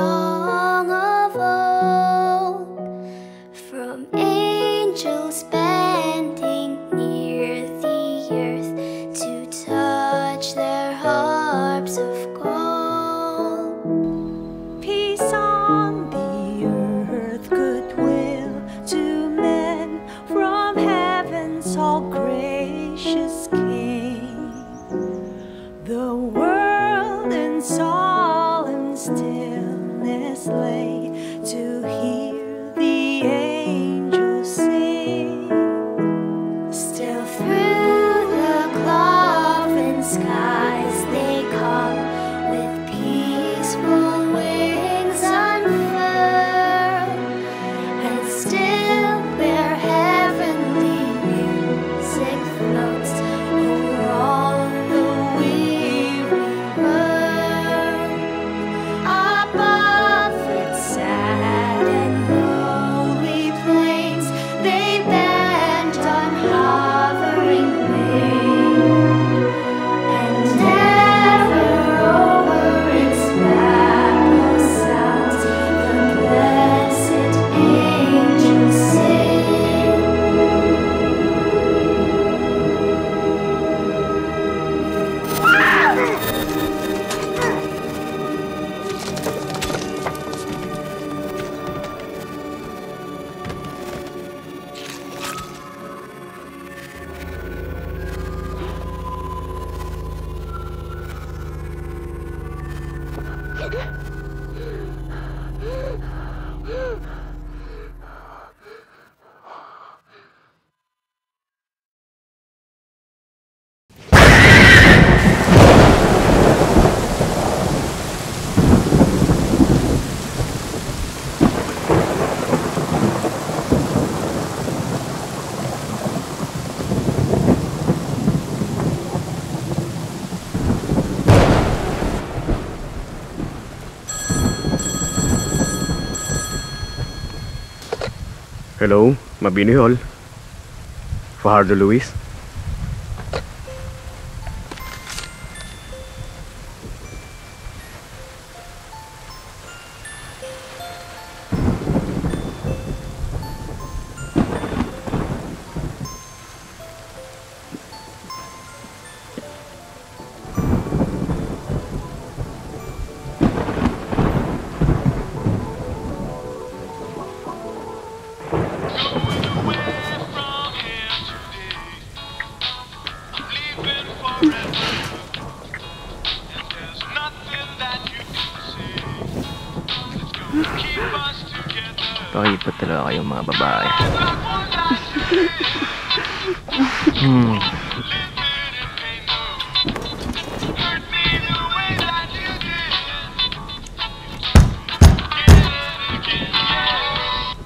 song of old, from angels bending near the earth to touch their harps of gold. Peace on the earth, goodwill to men, from heaven's all gracious King. The world in solemn stillness lay to hear the angels sing. Still through the cloven skies they come, with peaceful wings unfurled, and still their heavenly music floats over all the weary world. Above its sad and lonely plains they bend on hovering wing, and ever over its babel sounds the blessed angels sing. Hello, Mabini Hall. Fajardo Luis. Pakipot talaga kayong mga babae.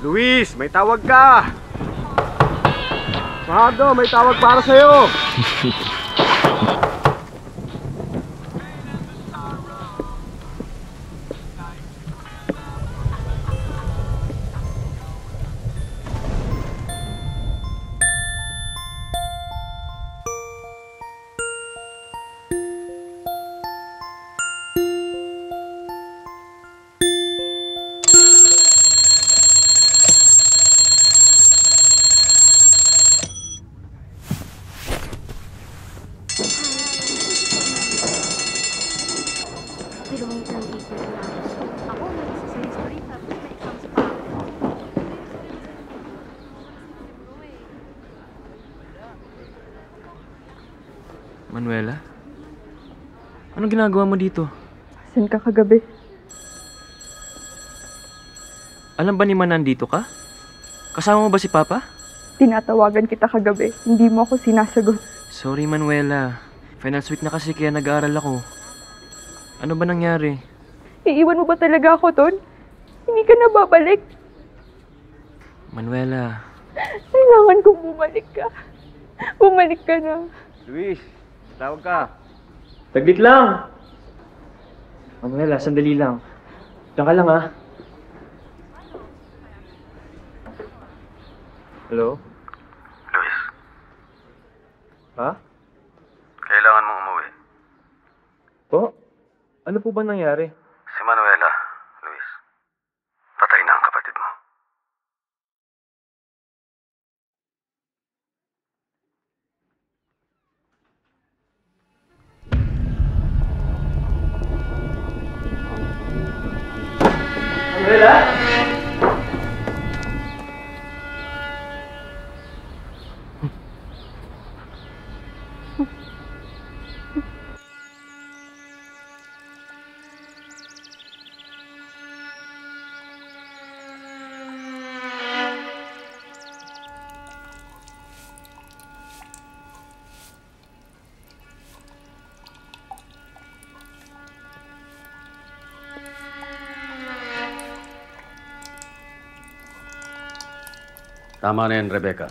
Luis, may tawag ka! Fajardo, may tawag para sa'yo! Manuela? Anong ginagawa mo dito? Saan ka kagabi? Alam ba ni Man nandito ka? Kasama mo ba si Papa? Tinatawagan kita kagabi. Hindi mo ako sinasagot. Sorry, Manuela. Finals week na kasi kaya nag-aaral ako. Ano ba nangyari? Iiwan mo ba talaga ako, Ton? Hindi ka na babalik. Manuela. Kailangan kong bumalik ka. Bumalik ka na. Luis, tawag ka. Taglit lang! Manuela, sandali lang. Diyan ka lang, ha? Hello? Luis, Ha? kailangan mong umuwi. Po? Ano po ba nangyari? Si Manuela, Luis. Manuela? Tama na yan, Rebecca.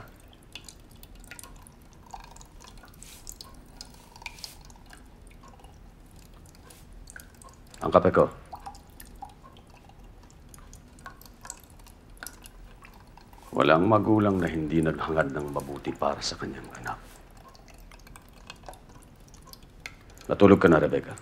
Ang kape ko. Walang magulang na hindi naghangad ng mabuti para sa kanyang anak. Natulog ka na, Rebecca.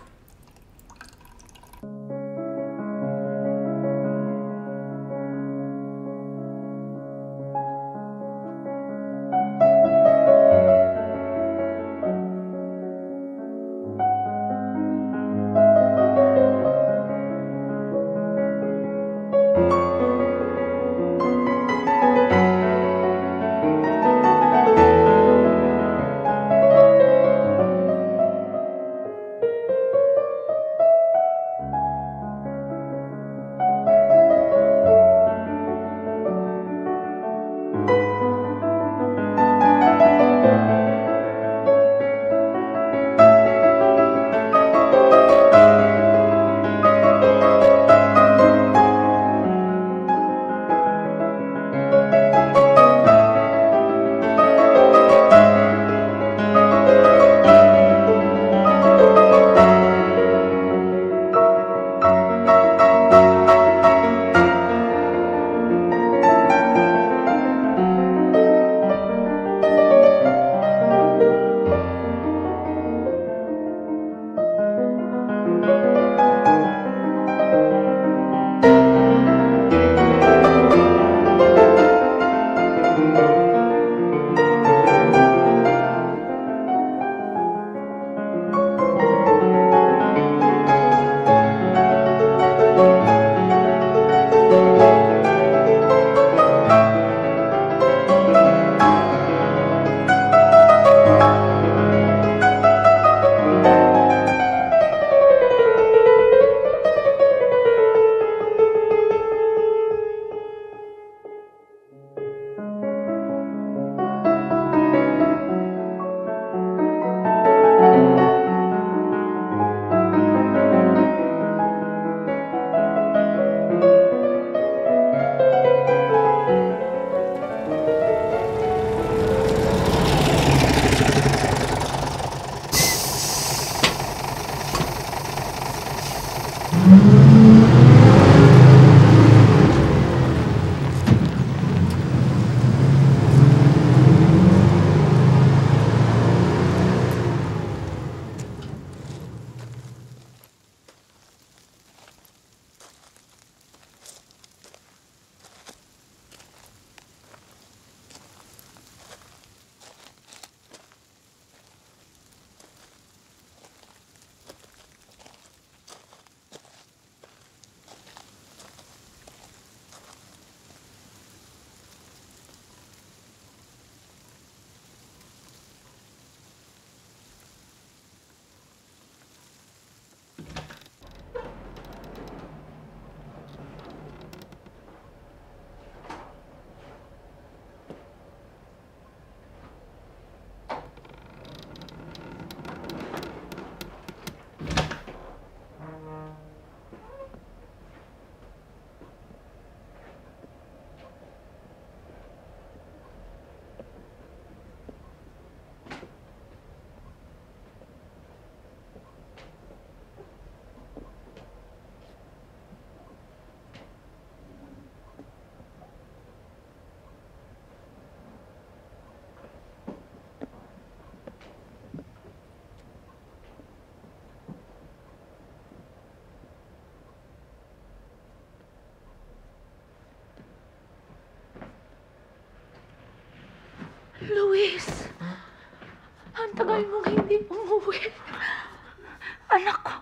Luis, ang tagal mong hindi umuwi. Anak ko.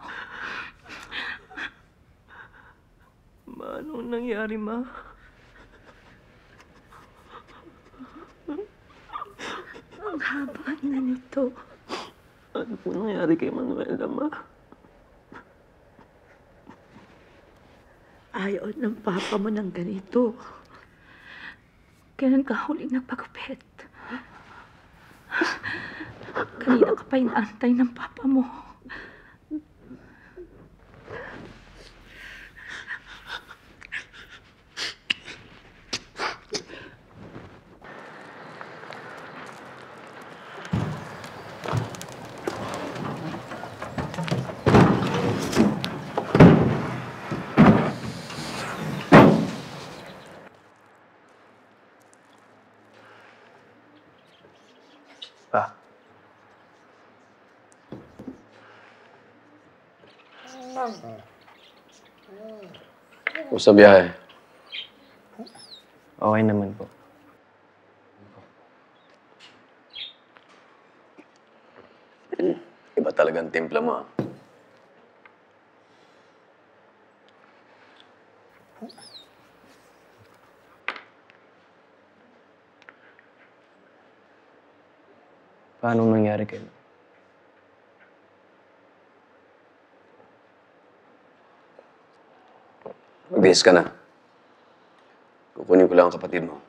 Manong nangyari, Ma? Ang haba na nito. Ano po nangyari kay Manuela, Ma? Ayaw ng papa mo ng ganito. Kailan ka huli nagpagupit? Kanina ka pa inaantay ng papa mo. Pa. Kumusta biyahe? Okay naman po. Iba talagang timpla mo. Paano nangyari kayo? Magbihis ka na. Kukunin ko lang ang kapatid mo.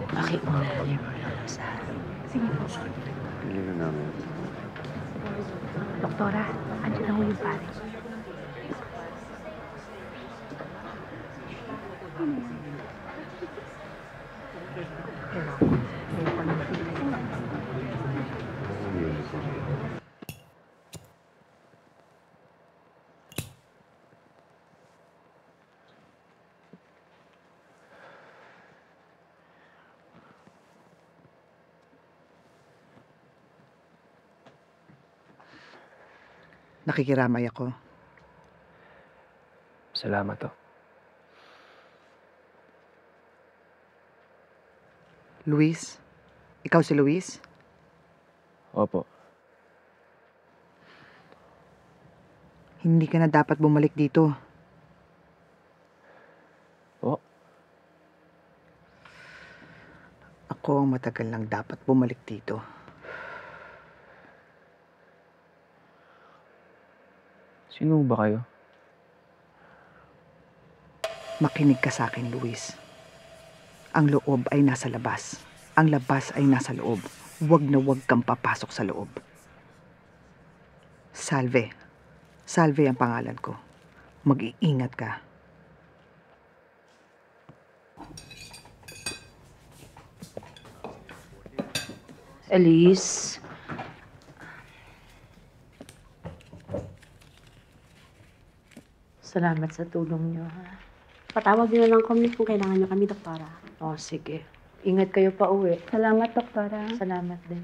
Pakiuna niyo sa... Sige po. Pili na namin. Doktora, andyan na ho yung pare. Nakikiramay ako. Salamat to. Luis? Ikaw si Luis? Opo. Hindi ka na dapat bumalik dito. Po? Ako ang matagal lang dapat bumalik dito. Sino ba kayo? Makinig ka sa akin, Luis. Ang loob ay nasa labas. Ang labas ay nasa loob. Huwag na huwag kang papasok sa loob. Salve. Salve ang pangalan ko. Mag-iingat ka. Elise. Salamat sa tulong niyo, ha? Patawag niyo na lang kami kung kailangan niyo kami, Doktora. Oh, sige. Ingat kayo pa uwi. Salamat, Doktora. Salamat din.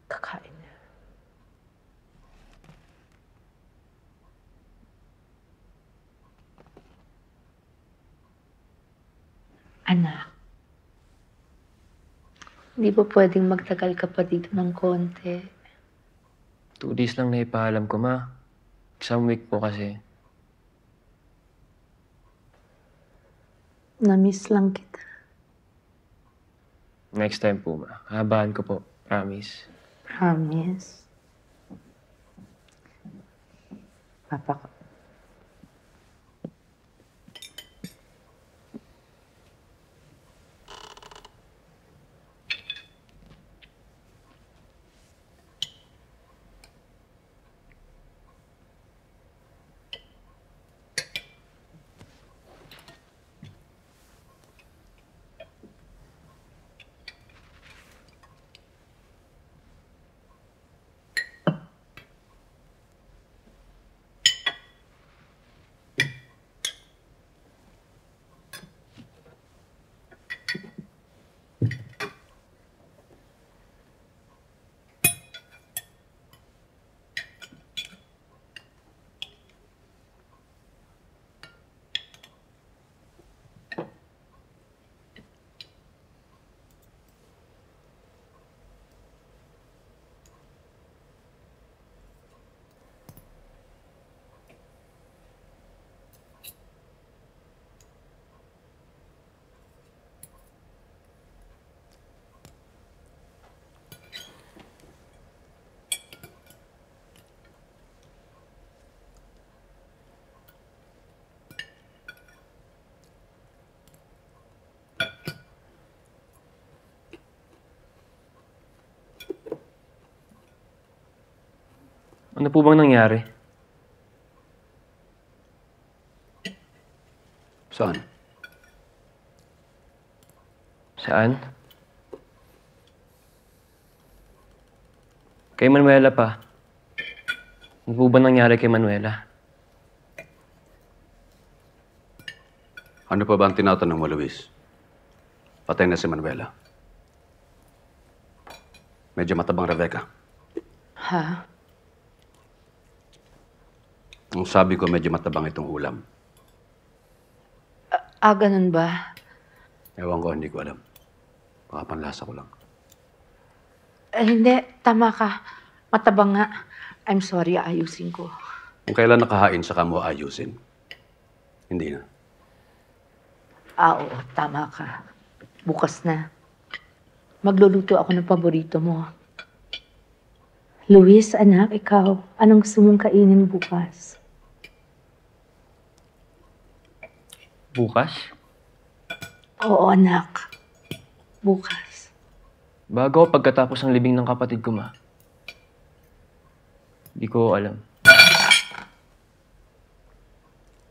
Kakain na. Anak, hindi ba pwedeng magtagal ka pa dito ng konti? 2 days lang na ipaalam ko, ma. Exam week po kasi. Namiss lang kita. Next time po, ma. Hahabaan ko po. Promise. Promise. Papa, Ano po bang nangyari? Saan? Saan? Kay Manuela pa. Ano po ba nangyari kay Manuela? Ano pa ba ang tinatanong mo, Luis? Patay na si Manuela. Medyo matabang, Rebecca. ha? Ang sabi ko, medyo matabang itong ulam. Ganun ba? Ewan ko, hindi ko alam. Baka panlasa ko lang. Hindi, tama ka. Matabang nga. I'm sorry, ayusin ko. Kung kailan nakahain, saka mo ayusin. Hindi na. Oo, tama ka. Bukas na. Magluluto ako ng paborito mo. Luis, anak, ikaw, anong gusto mong kainin bukas? Bukas? Oo, anak. Bukas. Bago pagkatapos ng libing ng kapatid ko, ma. Hindi ko alam.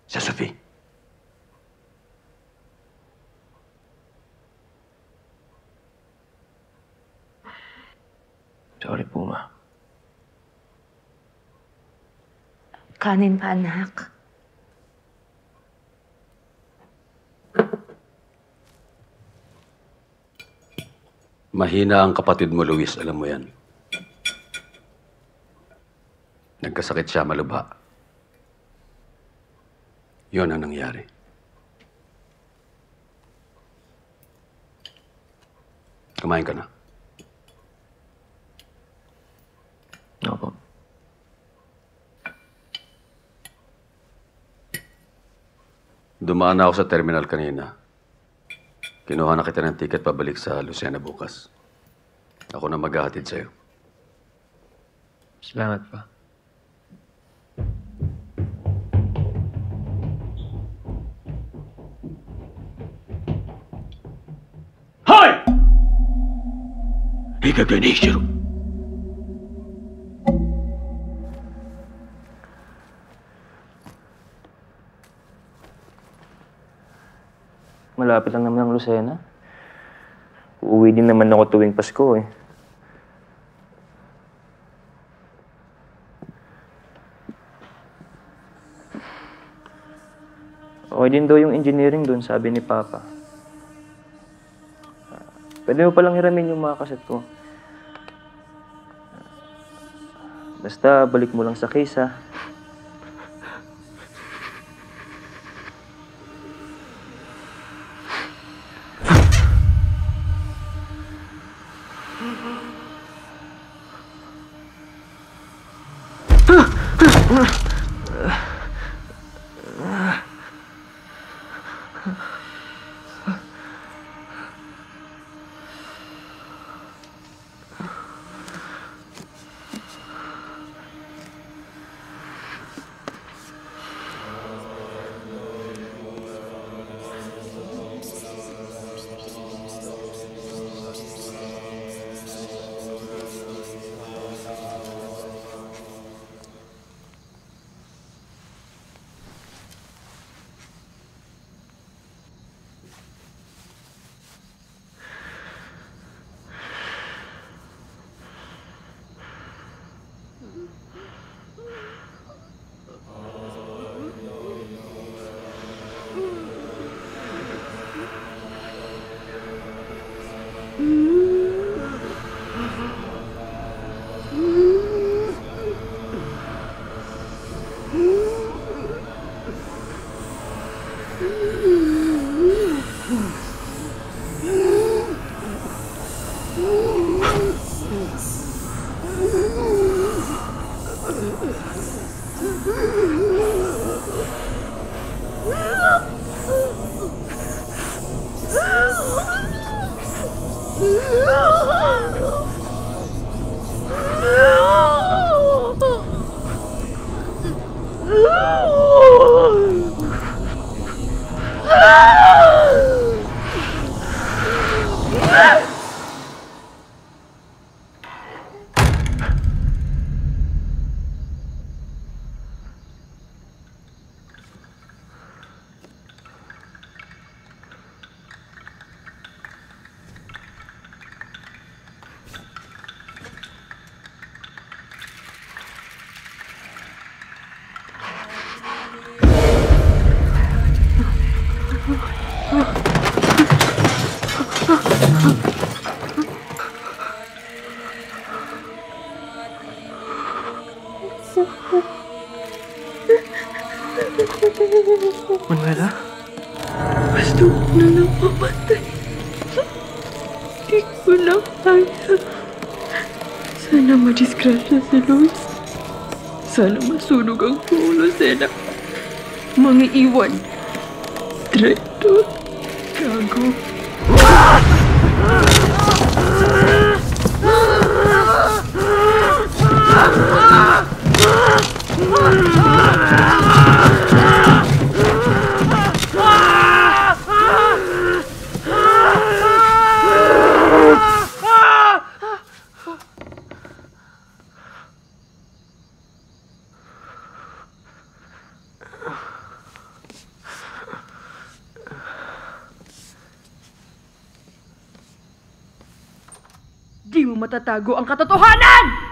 Si Sophie. Sorry po, ma. Kanin pa, anak. Mahina ang kapatid mo, Luis. Alam mo yan. Nagkasakit siya, malubha. Yun ang nangyari. Kumain ka na. Opo. Dumaan na ako sa terminal kanina. Kinuha na kita ng ticket pabalik sa Lucena bukas. Ako na maghahatid sa'yo. Salamat pa. Hoy! Ikaganishiru. Malapit lang naman ang Lucena. Uuwi din naman ako tuwing Pasko eh. Okay din daw yung engineering doon, sabi ni Papa. Pwede mo palang hiramin yung mga kaset ko. Basta balik mo lang sa case, ha? Manuela? Gusto ko na lang mamatay. Di ko na kaya. Sana madisgrasya si Luis. Sana masunog ang buong Lucena. Mga iwan. Traitor. Gago. Di mo matatago ang katotohanan!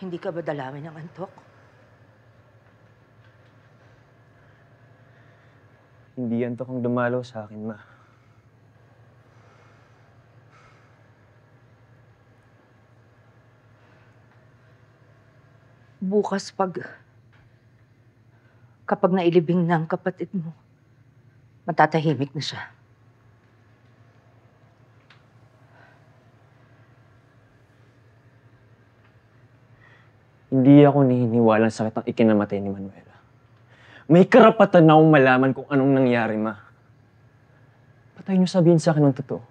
Hindi ka ba dalawin ng antok? Hindi yan to kung dumalo sa akin, ma. Bukas kapag nailibing ng kapatid mo, matatahimik na siya. Hindi ako naniniwala sa sakit ang ikinamatay ni Manuela. May karapatan na akong malaman kung anong nangyari, ma. Patay niyo sabihin sa akin ng totoo.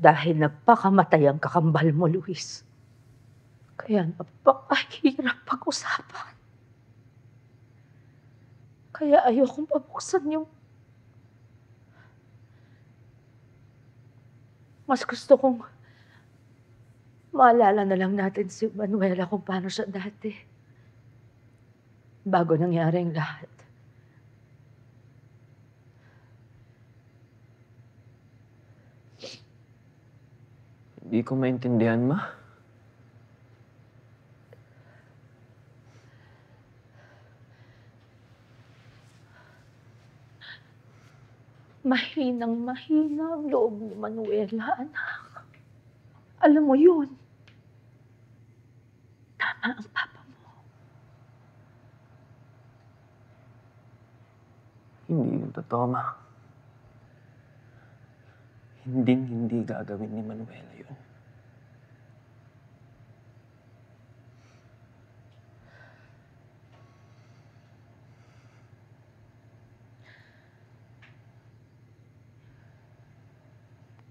Dahil napakamatay ang kakambal mo, Luis. Kaya napakahirap pag-usapan. Kaya ayokong pabuksan yung... Mas gusto kong maalala na lang natin si Manuela kung paano siya dati. Bago nangyari ang lahat. Hindi ko maintindihan, ma. Mahina ang loob ni Manuela, anak. Alam mo yun. Tama ang papa mo. Hindi yun totoo, ma. Hindi gagawin ni Manuela yun.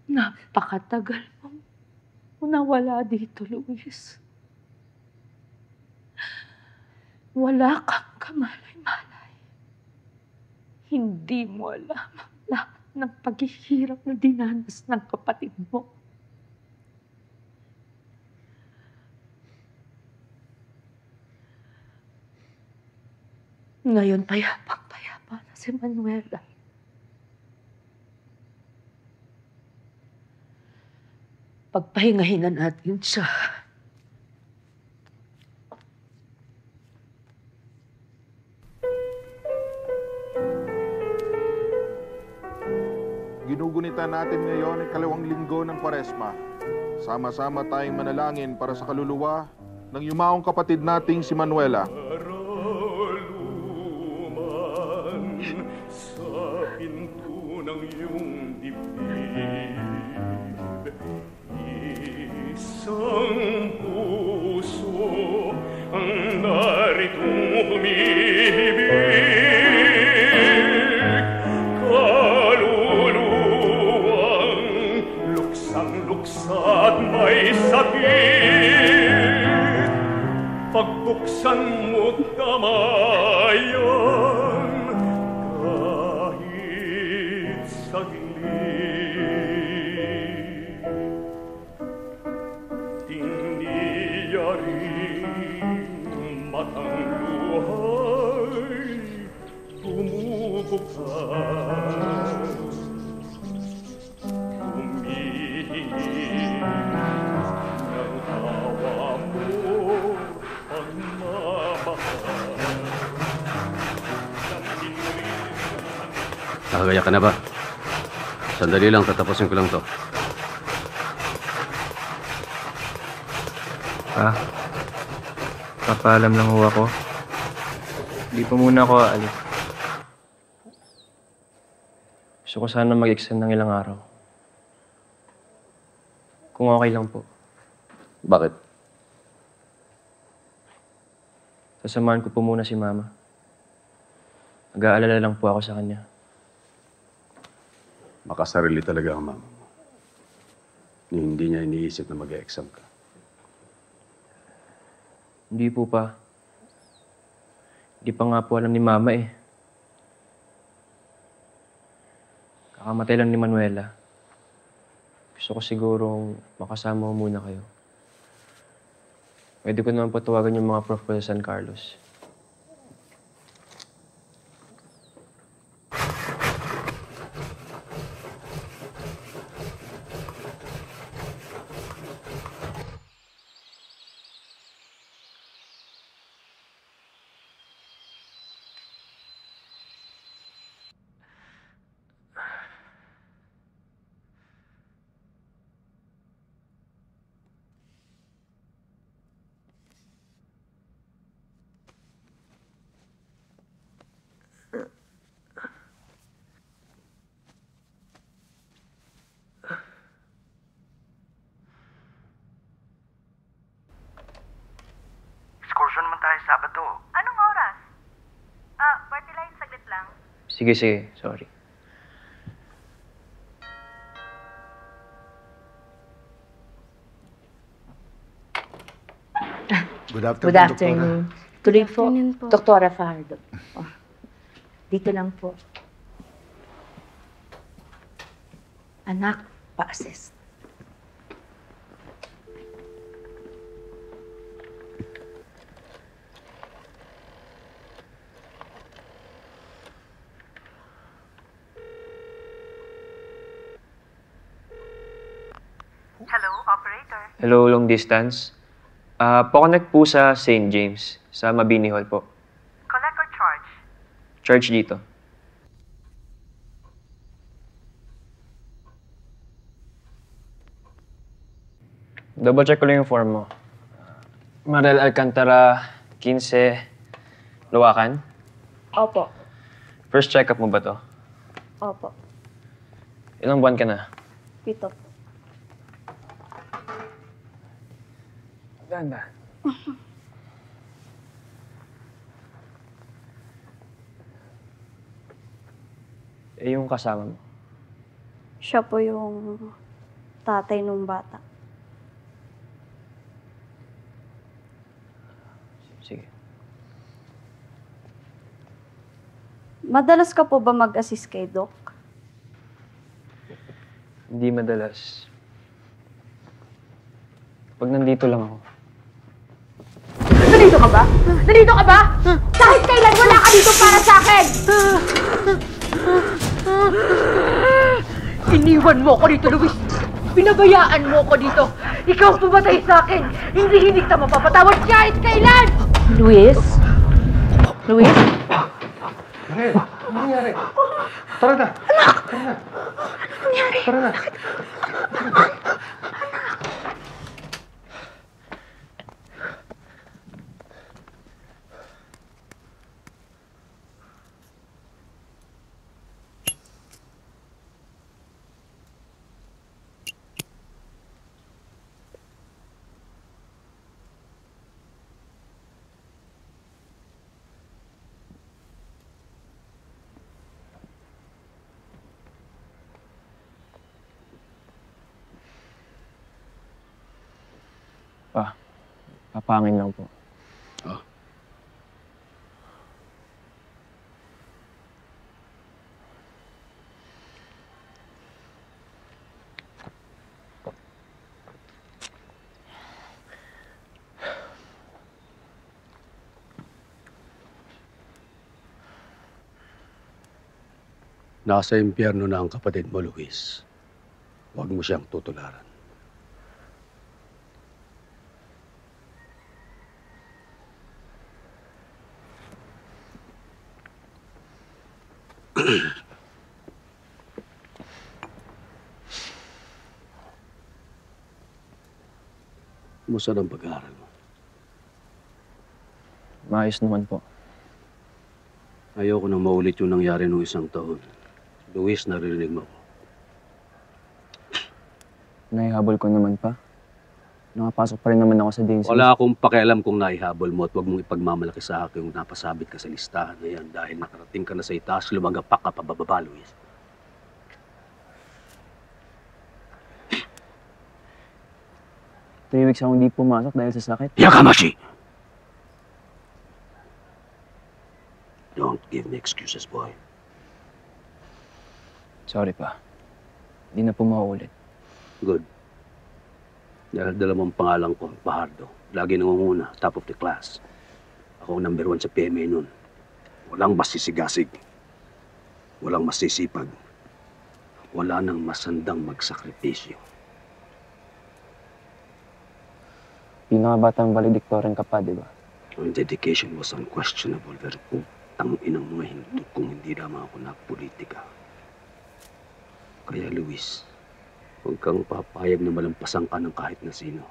Napakatagal mong nawala dito, Luis. Wala kang kamalay-malay. Hindi mo alam ang lahat ng paghihirap na dinanas ng kapatid mo. Ngayon, payapang-payapa na si Manuela. Pagpahingahin na natin siya. Ginugunita natin ngayon ang kalawang linggo ng Kwaresma. Sama-sama tayong manalangin para sa kaluluwa ng yumaong kapatid nating si Manuela. Sa pinto ng iyong dibdib, isang puso ang naritong humihibig, kaluluwang luksang-luksa at may sakit. Pagbuksan mo't damayan kahit saglit. Tiniyaring matang luhay bumubukas. Humihingi ng tawa mo Nakagaya ka na ba? Sandali lang, tatapusin ko lang to. Papaalam lang ho ako. Hindi pa muna ako aalis. Gusto ko sana mag-extend ng ilang araw. Kung okay lang po. Bakit? Sasamahan ko po muna si Mama. Nag-aalala lang po ako sa kanya. Makasarili talaga ang mama mo. Hindi niya iniisip na mag-exam ka. Hindi po pa. Hindi pa nga po alam ni Mama eh. Kakamatay lang ni Manuela. Gusto ko sigurong makasama mo muna kayo. Pwede ko naman patawagan yung mga prof ko sa San Carlos. Excursion naman tayo Sabado. Anong oras? Party line, saglit lang. Sige, sorry. Good afternoon. Tuloy po, afternoon po. Doktora Fajardo. Oh, dito lang po. Anak, pa-assist. Hello, operator. Hello, long distance. Pa-connect po sa St. James, sa Mabini Hall po. Collect or charge? Charge dito. Double check ko lang yung form mo. Marel Alcantara, 15, Luwakan. Opo. First check-up mo ba to? Opo. Ilang buwan ka na? 7. Ganda. Yung kasama mo? Siya po yung tatay nung bata. Sige. Madalas ka po ba mag-assist kay Doc? Hindi madalas. Pag nandito lang ako. Nandito ka ba? Nandito ka ba? Kahit kailan wala ka dito para sa akin! Iniwan mo ko dito, Luis! Pinabayaan mo ko dito! Ikaw pumatay sa akin! Hindi kita mapapatawad kahit kailan! Luis? Luis? Marel, ano nangyari? Tara na! Anak! Tara na! Ano nangyari? Tara na! Papangin lang po. Oh. Nasa impyerno na ang kapatid mo, Luis. Huwag mo siyang tutularan. Kumusta ang pag-aaral mo? Maayos naman po. Ayoko nang maulit yung nangyari nung isang taon. Luis, naririnig mo ko. Naihabol ko naman pa. Nakapasok pa rin naman ako sa DNC. Wala akong pakialam kung naihabol mo at huwag mong ipagmamalaki sa akin kung napasabit ka sa listahan na yan dahil nakarating ka na sa itaas, lumagapak ka pababa, Luis. Three weeks akong hindi pumasok dahil sa sakit. Yakamashi! Don't give me excuses, boy. Sorry pa. Hindi na po mauulit. Good. Dahil dalawang pangalan ko, Fajardo. Lagi nangunguna, top of the class. Ako ang number 1 sa PMA nun. Walang masisigasig. Walang masisipag. Wala nang masandang magsakripisyo. Pinakabatang valedictorian ka pa, di ba? Ang dedication was unquestionable, pero putang inang mga hindot kung hindi lamang ako nagpolitika. Kaya Luis, huwag kang papayag na malampasan ka ng kahit na sino.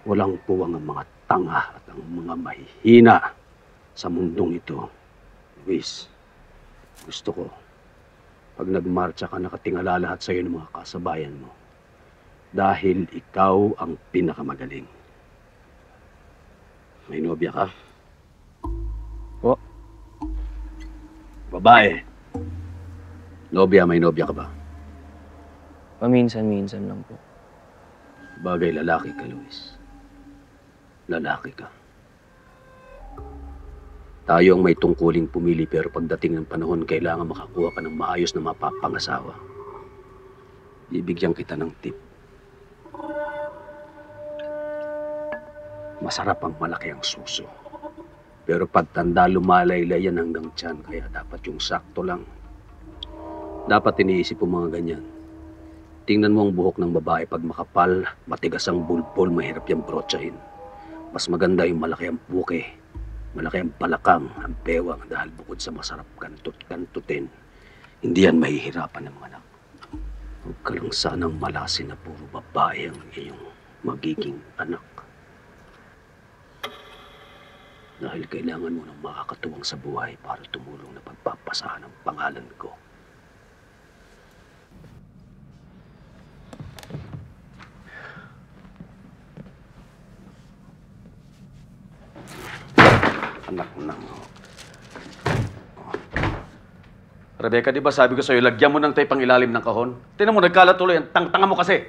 Walang puwang ang mga tanga at ang mga mahihina sa mundong ito. Luis, gusto ko, pag nagmarcha ka, nakatingala lahat sa'yo ng mga kasabayan mo. Dahil ikaw ang pinakamagaling. May nobya ka? Po? Babae. Nobya, may nobya ka ba? Paminsan-minsan lang po. Bagay lalaki ka, Luis. Lalaki ka. Tayo ang may tungkuling pumili pero pagdating ng panahon, kailangan makakuha ka ng maayos na mapapangasawa. Bibigyan kita ng tip. Masarap ang malaki ang suso. Pero pagtanda, lumalaylay yan hanggang tiyan, kaya dapat yung sakto lang. Dapat iniisip mo mga ganyan. Tingnan mo ang buhok ng babae pag makapal, matigas ang bulbol, mahirap yung brotsahin. Mas maganda yung malaki ang buke, malaki ang balakang, ang bewang, dahil bukod sa masarap kantot-kantutin, hindi yan mahihirapan ng mga anak. Huwag ka lang sanang malasin na puro babae ang iyong magiging anak. Dahil kailangan mo ng makakatuwang sa buhay para tumulong na pagpapasahan ang pangalan ko. Anak na mo. Rebecca, di ba sabi ko sa'yo, lagyan mo ng tape ang ilalim ng kahon? Tinan mo, nagkalat tuloy. Ang tanga mo kasi.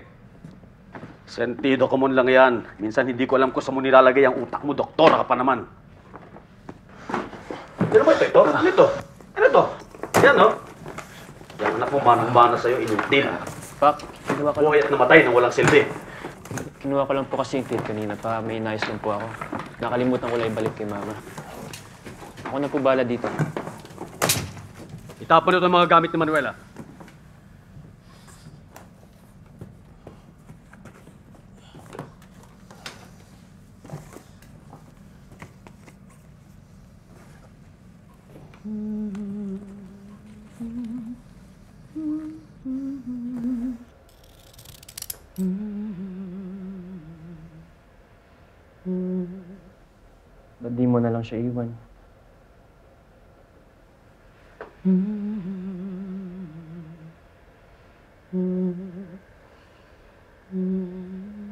Sentido ko mo lang yan. Minsan hindi ko alam kung saan mo nilalagay ang utak mo. Doktora ka pa naman. Tinan mo ito? Ano ito? Ano ito? Yan, no? Yan, anak mo, manang-mana sa'yo, inutil. Pak, kinuha ko lang. Buhay at namatay nang walang silbi. Kinuha ko lang po kasi yung tape kanina pa. May nais lang po ako. Nakalimutan ko lang ibalik kay Mama. Ako na po bala dito. Itapon ito ang mga gamit ni Manuela. Ba't di mo na lang siya iwan?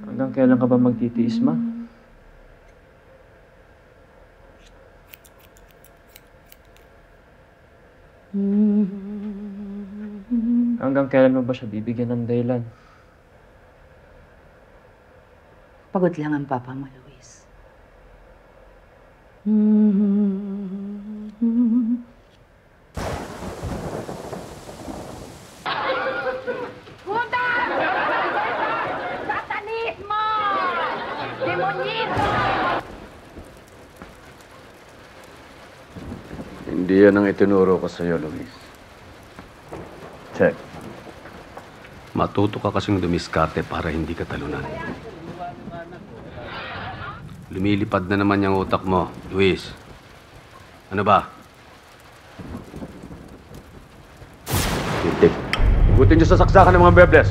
Hanggang kailan ka ba magtitiis, Ma? Hanggang kailan mo ba siya bibigyan ng dahilan? Pagod lang ang papa mo, Luis. Puta! Satanismo! Demonismo! Hindi yan ang itinuro ko sa'yo, Luis. Check. Matuto ka kasing dumiskarte para hindi ka talunan. Lumilipad na naman yung utak mo, Luis. Ano ba? Tintik. Igutin niyo sa saksakan ng mga bebles.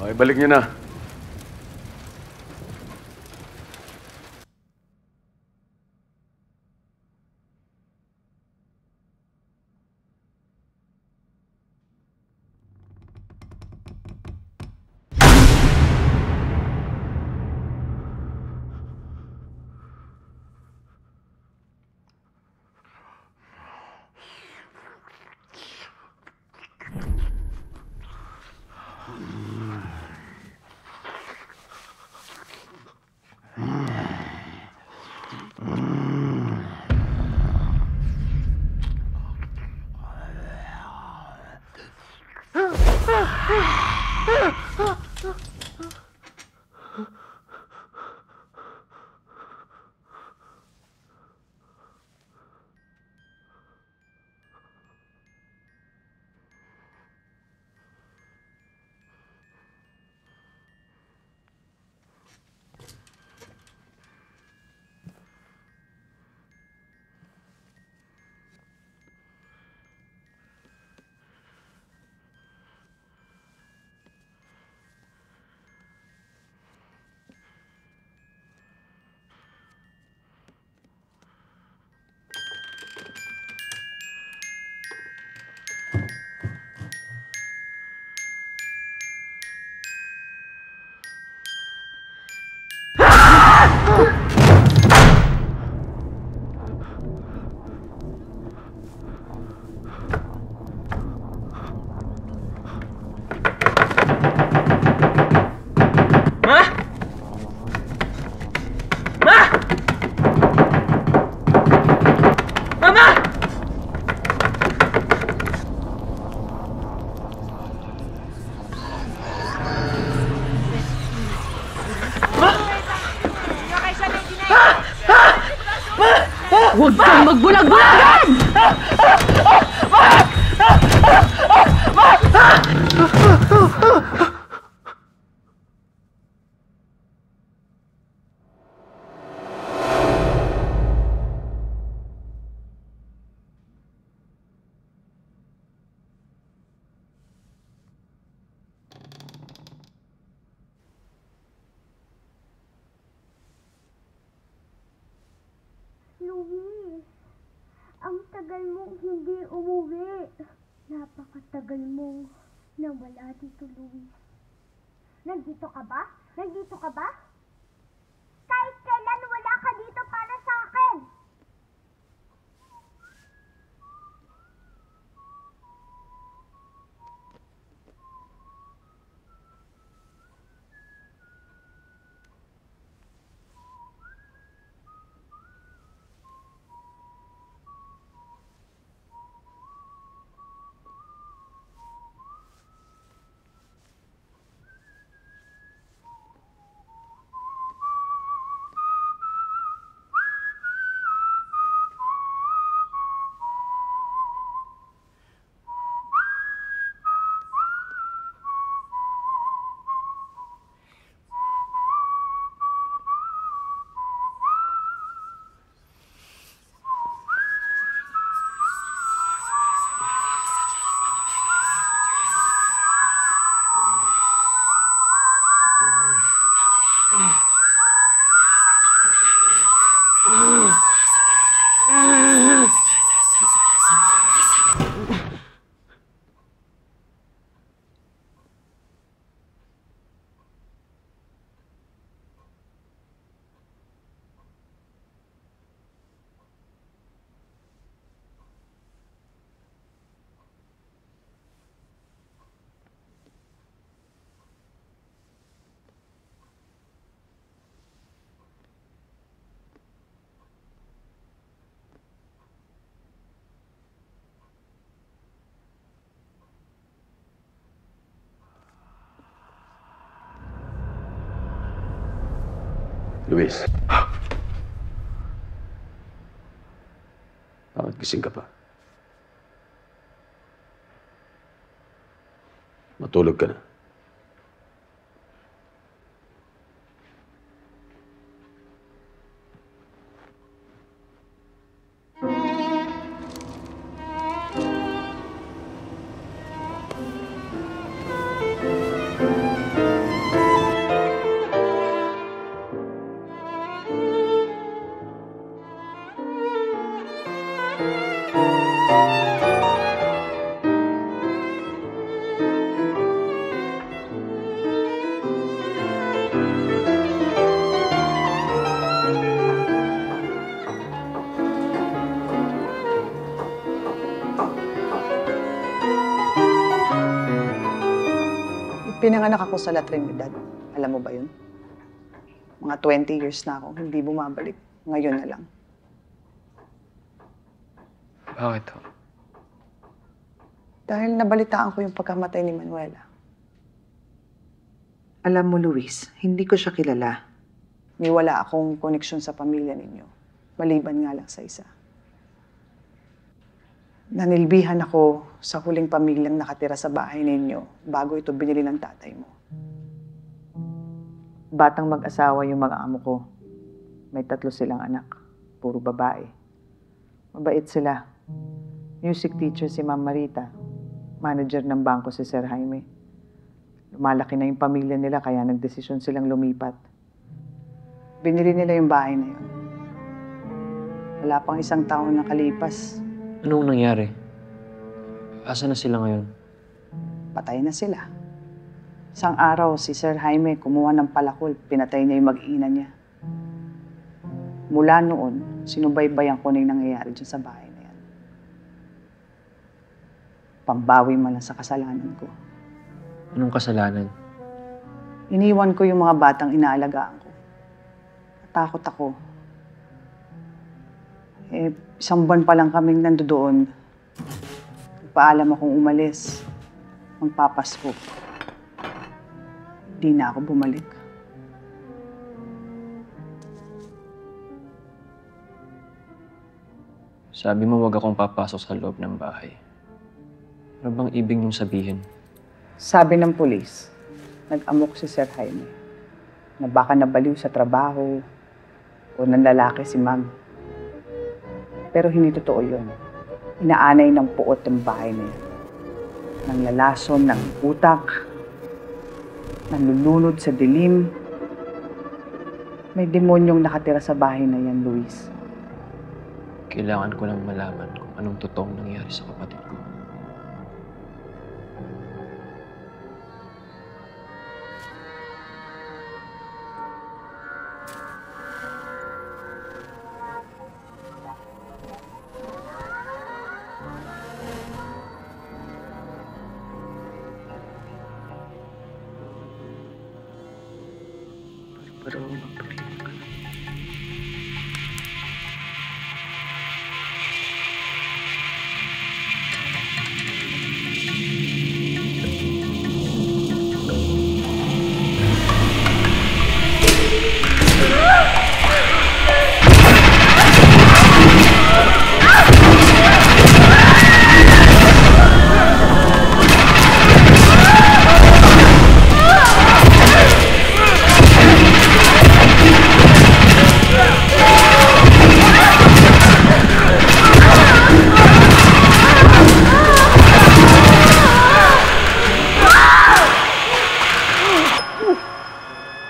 Okay, balik niyo na. Huwag kang magbulag-bulagan! Louie, ang tagal mong hindi umuwi. Napakatagal mong nawala dito, Louie. Nandito ka ba? Nandito ka ba? Kahit kailan wala ka dito para sa akin. Luis. Bakit gising ka pa? Matulog ka na. Pinanganak ako sa La Trinidad. Alam mo ba yun? Mga 20 years na ako, hindi bumabalik. Ngayon na lang. Bakit ho? Dahil nabalitaan ko yung pagkamatay ni Manuela. Alam mo, Luis, hindi ko siya kilala. May wala akong koneksyon sa pamilya ninyo. Maliban nga lang sa isa. Nanilbihan ako sa huling pamilyang nakatira sa bahay ninyo bago ito binili ng tatay mo. Batang mag-asawa yung mga amo ko. May 3 silang anak. Puro babae. Mabait sila. Music teacher si Ma'am Marita. Manager ng bangko si Sir Jaime. Lumalaki na yung pamilya nila kaya nagdesisyon silang lumipat. Binili nila yung bahay na yun. Wala pang 1 taon na kalipas. Anong nangyari? Asa na sila ngayon? Patay na sila. Isang araw, si Sir Jaime kumuha ng palakol, pinatay niya yung mag-ina niya. Mula noon, sinubaybayan ko na yung nangyayari dyan sa bahay na yan. Pambawi man lang sa kasalanan ko. Anong kasalanan? Iniwan ko yung mga batang inaalagaan ko. Natakot ako. 1 buwan pa lang kaming nandoon. Nagpaalam akong umalis. Magpapasko. Di na ako bumalik. Sabi mo wag akong papasok sa loob ng bahay. Ano bang ibig niyong sabihin? Sabi ng pulis, nag-amok si Sir Jaime na baka nabaliw sa trabaho o nanlalaki si Ma'am. Pero hindi totoo yun. Inaanay ng puot ng bahay na yan. Nanglalason ng utak, nanlulunod sa dilim. May demonyong nakatira sa bahay na yan, Luis. Kailangan ko lang malaman kung anong totoong nangyari sa kapatid ko.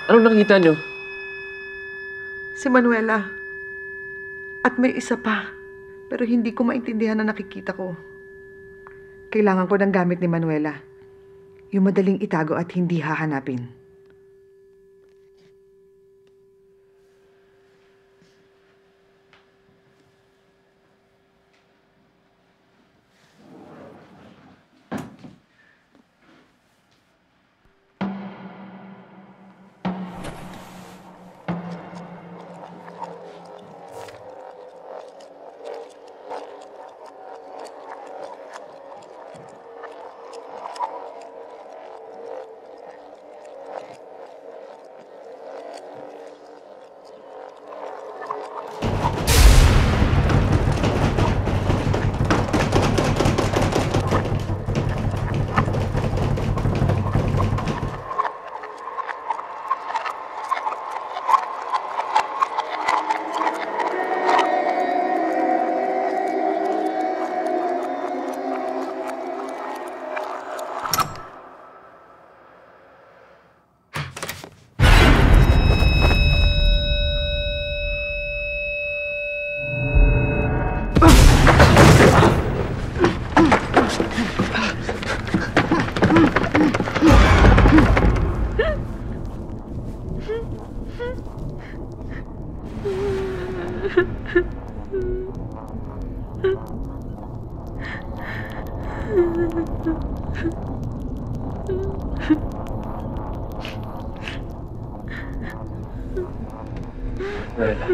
Anong nakita niyo? Si Manuela. At may isa pa. Pero hindi ko maintindihan na nakikita ko. Kailangan ko ng gamit ni Manuela. Yung madaling itago at hindi hahanapin. Manuela.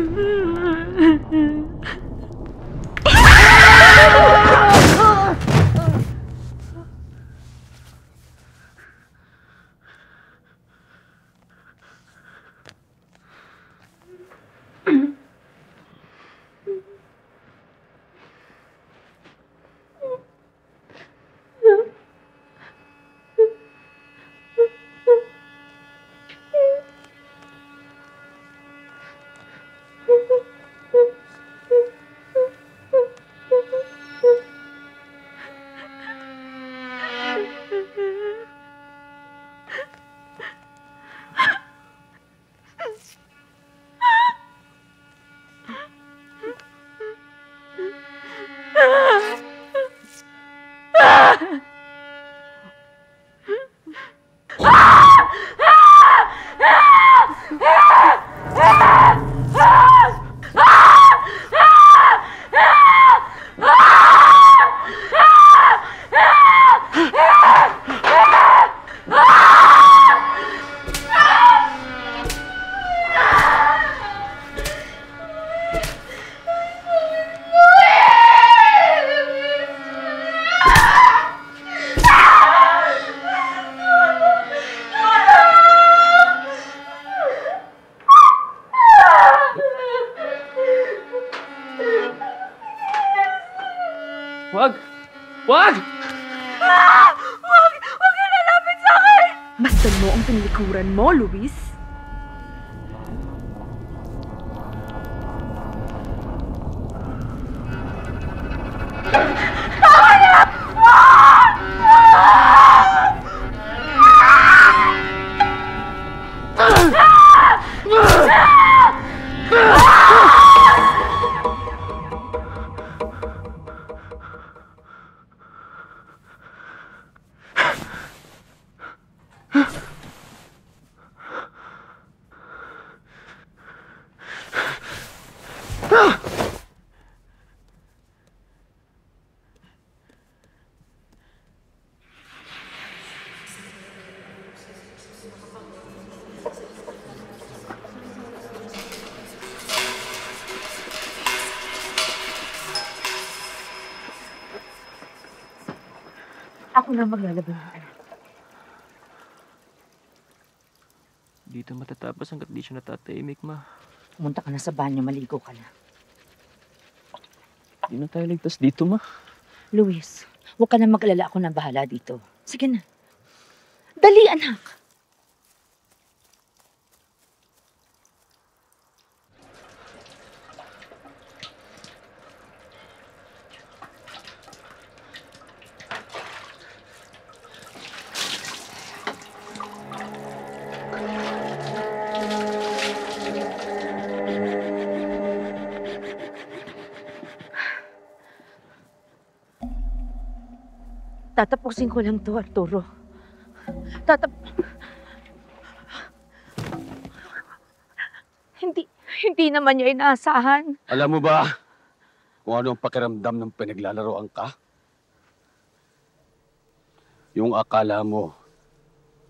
Wag! Wag! Wag ka lalapit sa akin! Masdan mo ang tinlikuran mo, Luis. Tama na! Ako na maglalaban ng anak. Dito matatapos hanggat di siya natatahimik, ma. Pumunta ka na sa banyo, maligo ka na. Di na tayo ligtas dito, ma. Luis, huwag ka na mag-alala, ako na bahala dito. Sige na. Dali, anak! Tatapusin ko lang to, Arturo. Hindi naman niya inaasahan. Alam mo ba kung ano ang pakiramdam ng pinaglalaroan ka? Yung akala mo,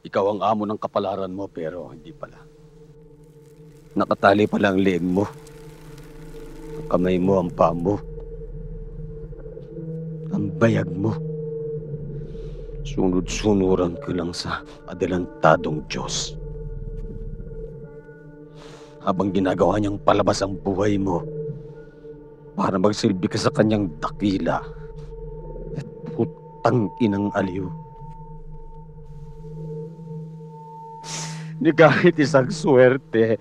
ikaw ang amo ng kapalaran mo, pero hindi pala. Nakatali pala ang leeg mo. Ang kamay mo, ang paa mo. Ang bayag mo. Sunod-sunuran ka lang sa adelantadong Diyos. Habang ginagawa niyang palabas ang buhay mo para magsilbi ka sa kanyang dakila at putang inang aliw. Ni kahit isang swerte,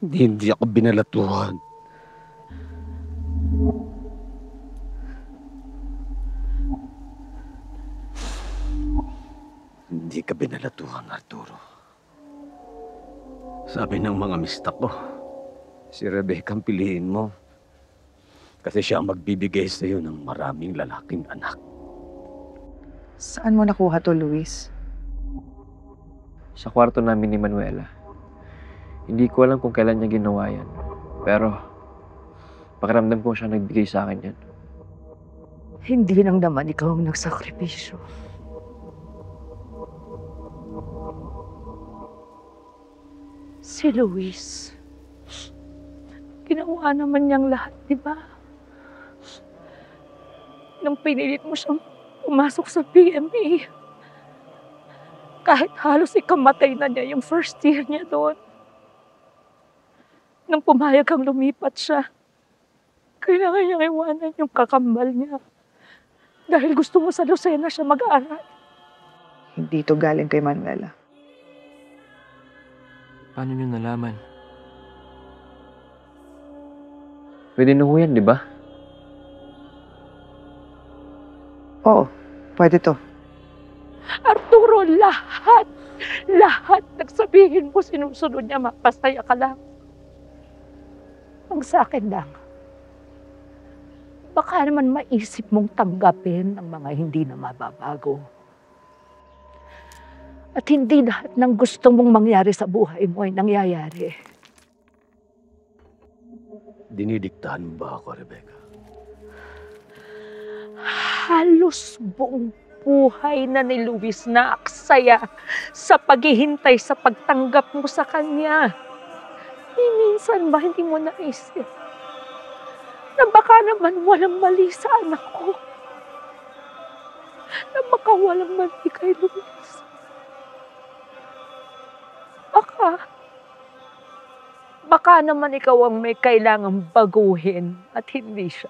hindi ako binalatuhan. Hindi ka binalatuhan, Arturo. Sabi ng mga mista ko, si Rebecca ang piliin mo. Kasi siya ang magbibigay sa iyo ng maraming lalaking anak. Saan mo nakuha to, Luis? Sa kwarto namin ni Manuela. Hindi ko alam kung kailan niya ginawa yan. Pero, pakiramdam ko siya nagbigay sa akin yan. Hindi lang naman ikaw ang nagsakripisyo. Si Luis. Ginawa naman niyang lahat, di ba? Nung pinilit mo siyang pumasok sa PMA, kahit halos ikamatay na niya yung first year niya doon. Nung pumayag kang lumipat siya, kailangan niyang iwanan yung kakambal niya. Dahil gusto mo sa Lucena siya mag-aaral. Hindi ito galing kay Manuela. Paano niyo nalaman? Pwede na ho yan, di ba? Oo, pwede to. Arturo, lahat nagsabihin mo sinusunod niya, mapasaya ka lang. Ang sa akin lang, baka naman maisip mong tanggapin ang mga hindi na mababago. At hindi lahat ng gusto mong mangyari sa buhay mo ay nangyayari. Dinidiktahan mo ba ako, Rebecca? Halos buong buhay na ni Luis na aksaya sa paghihintay sa pagtanggap mo sa kanya. Minsan ba hindi mo naisip na baka naman walang mali sa anak ko? Na baka walang mali kay Luis? Baka naman ikaw ang may kailangang baguhin at hindi siya.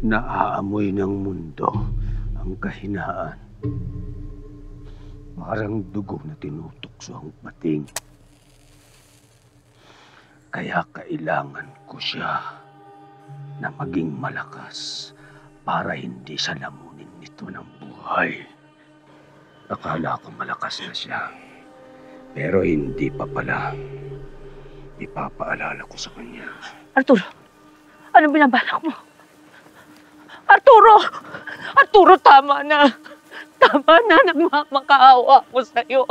Naaamoy ng mundo ang kahinaan. Parang dugo na tinutukso ang pating. Kaya kailangan ko siya na maging malakas para hindi siya lamunin nito ng buhay. Akala ko malakas na siya, pero hindi pa pala. Ipapaalala ko sa kanya. Arturo, anong binabalak mo? Arturo, tama na. Tama na, nagmamakaawa ko sa'yo.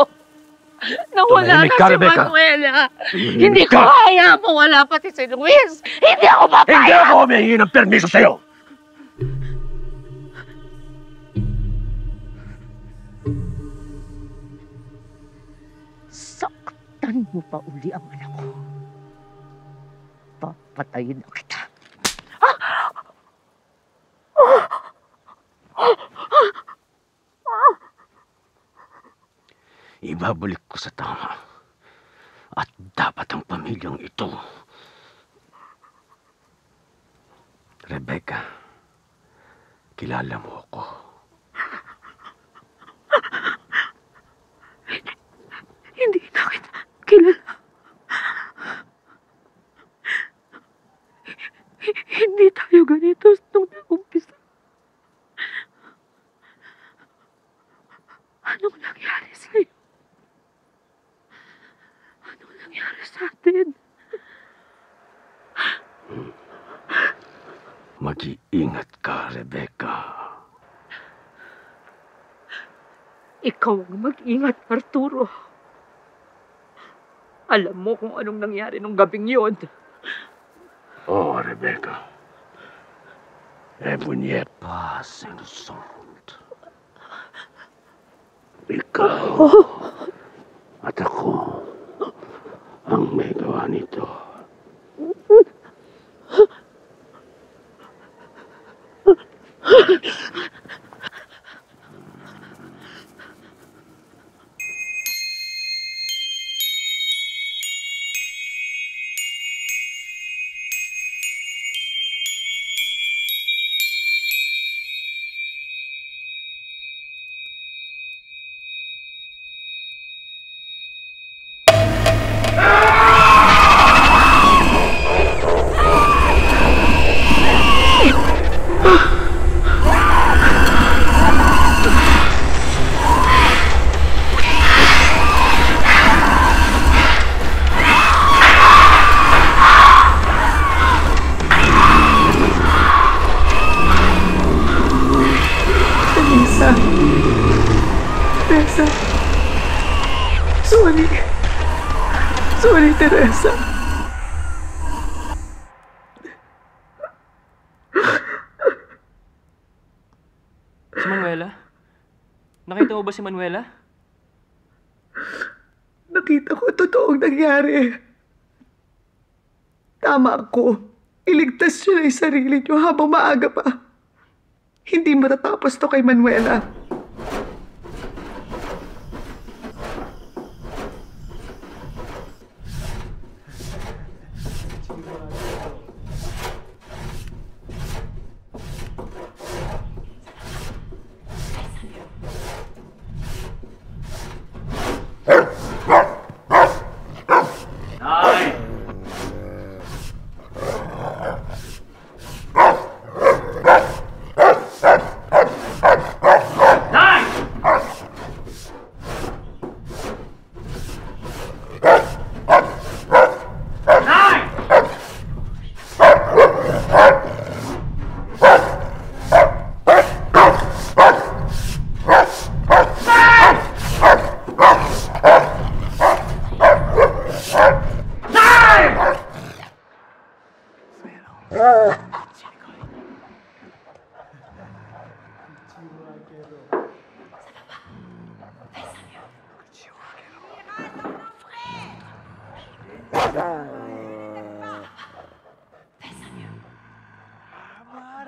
Nawala na si Manuela. Hindi ko kaya mawala pati si Luis. Hindi ako papayag. Hindi ako humihingi ng permiso sa'yo. Saktan mo pa uli ang anak ko. Papatayin na kita. Ibabalik ko sa tama. At dapat ang pamilyang ito. Rebecca, kilala mo ako. Hindi na kita kilala. Hindi tayo ganito nung nag-umpisa. Anong nangyari sa'yo? Anong nangyari sa atin? Mag-iingat ka, Rebecca. Ikaw ang mag-ingat, Arturo. Alam mo kung anong nangyari nung gabing yun. Oh, Rebecca. Ebonye pa, sinusund. Ikaw at ako ang may gawa nito. Teresa. Sorry, Teresa. Si Manuela? Nakita mo ba si Manuela? makita ko totoong nangyari. Tama ako. Iligtas niyo na yung sarili niyo habang maaga pa. Hindi matatapos to kay Manuela.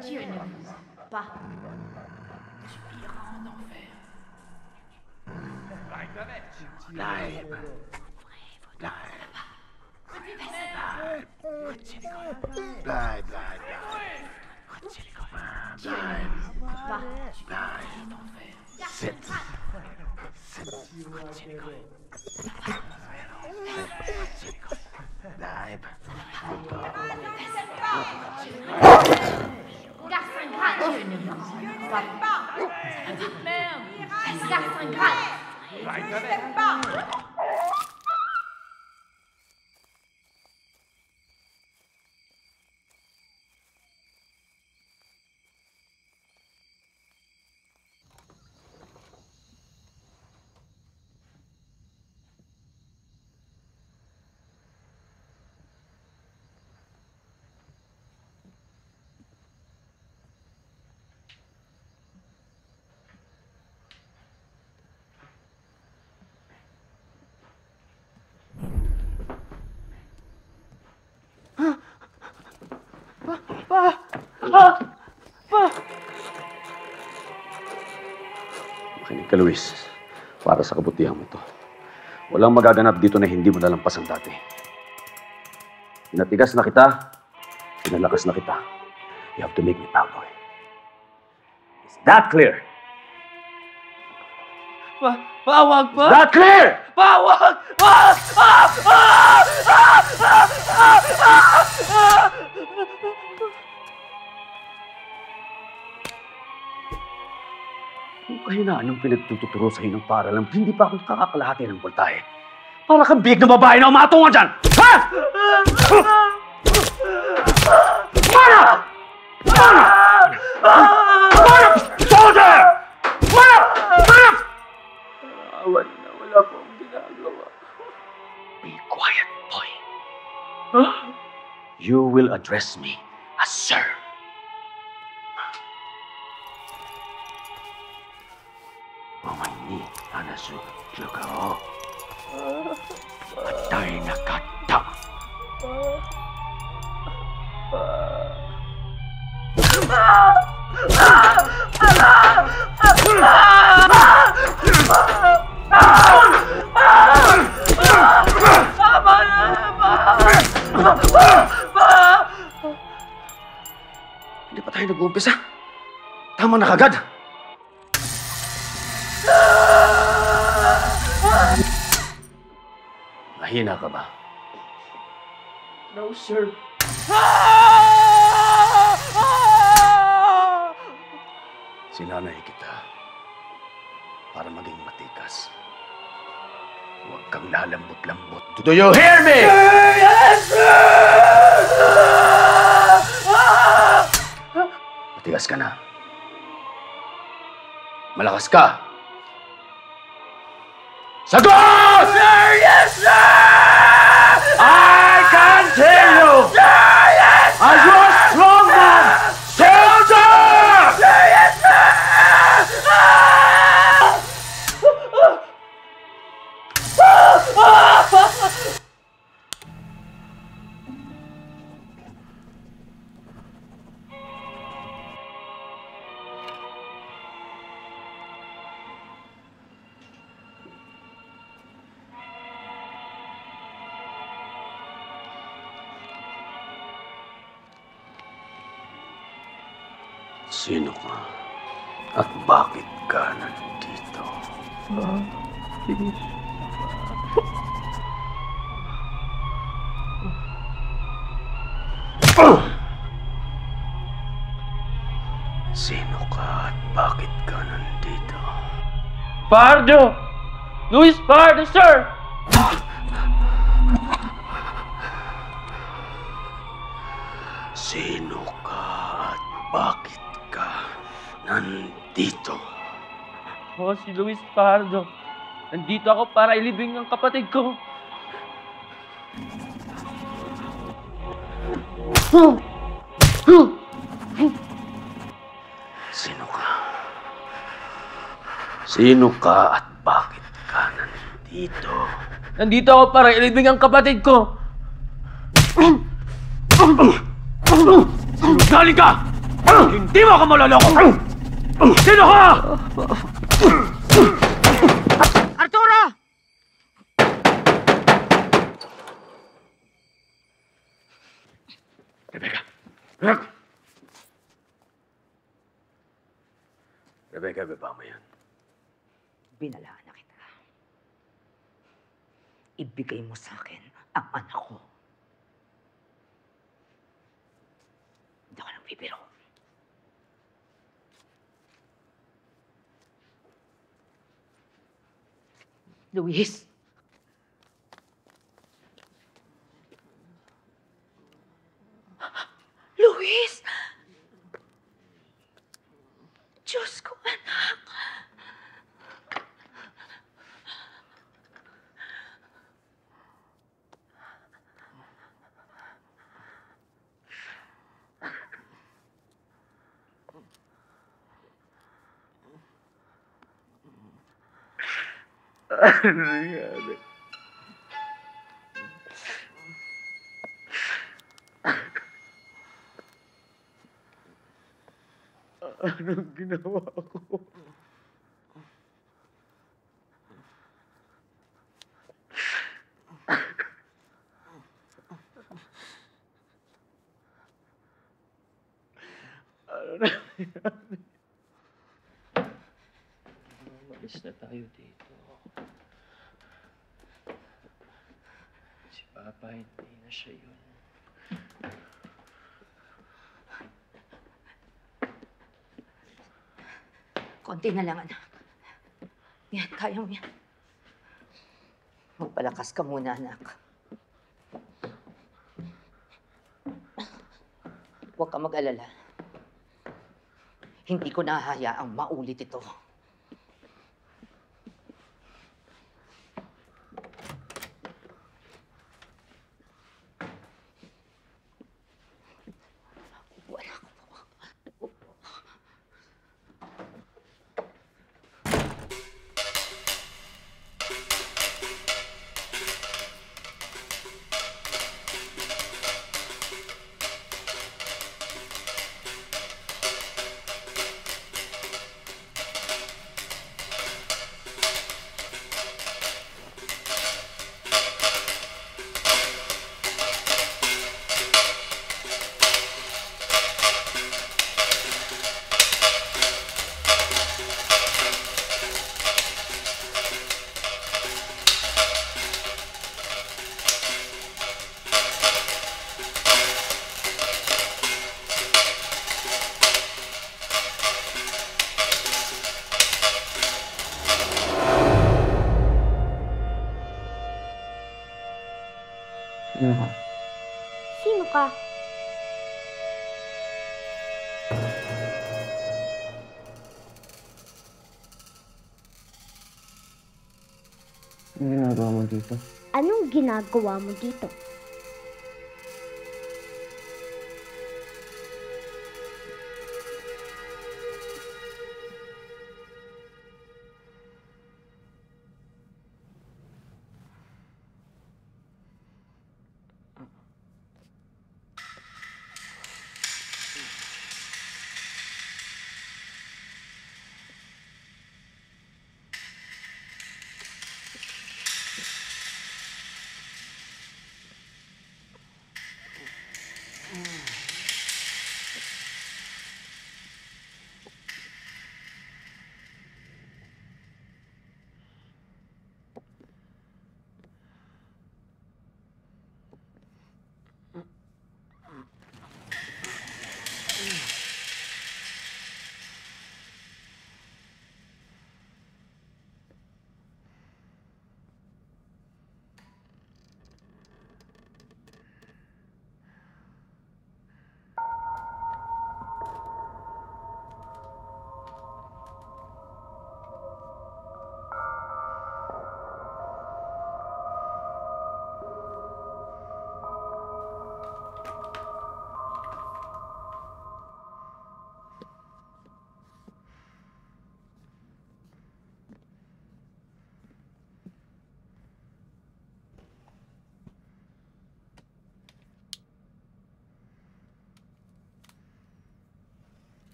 Dieu ne vous pas. Tu iras en enfer. Makinig ka, Luis. Para sa kabutihan mo to. Walang magaganap dito na hindi mo nalampas ang dati. Pinatigas na kita, pinalakas na kita. You have to make me proud, boy. Is that clear? Pawag pa! Is that clear? Pawag! Yung kahinaan ng pinagtuturo sa'yo ng paralang, hindi pa ako kakakalahati ng voltahe. Para kang big na babae na umatungan dyan! Ha? Mana! Mana! Mana! Soldier! Mana! Mana! Awan na, wala po akong ginagawa. Be quiet, boy. You will address me as sir. Omae ni hanasu suka o atai nakatta. Hindi pa tayo nag-uumpisa. Tama na kagad. Mahina ka ba? No, sir. Sinanay kita para maging matikas. Huwag kang lalambot-lambot. Do you hear me? Yes, sir! Matigas ka na. Malakas ka. Sagot! Sir, yes, sir! I can tell you! Sir, yes, sir! Are you a strong man? Soldier! Sir, yes, sir! Ah! Sino ka? At bakit ka nandito? Please. Sino ka at bakit ka nandito? Pardo! Luis Pardo, sir! Sino ka at bakit ka nandito? Ako si Luis Pardo. Nandito ako para ilibing ang kapatid ko. Sino ka? Sino ka at bakit ka nandito? Nandito ako para ilibing ang kapatid ko. Sinungaling ka! Hindi mo ako maloloko! Sino ka? Arturo! Rebecca! Rebecca, baba mo yan. Binalaan na kita. Ibigay mo sa akin ang anak ko. Hindi ako nang bibiro. Luis! Luis! Diyos ko, anak! Ano nangyari? Anong ginawa ko? Ano nangyari? Umalis na tayo dito. Si Papa, hindi na siya yun. Konti na lang, anak. Yan, kaya mo yan. Magpalakas ka muna, anak. Huwag ka mag-alala. Hindi ko nahahayaang maulit ito. Sino ka? Anong ginagawa mo dito? Anong ginagawa mo dito?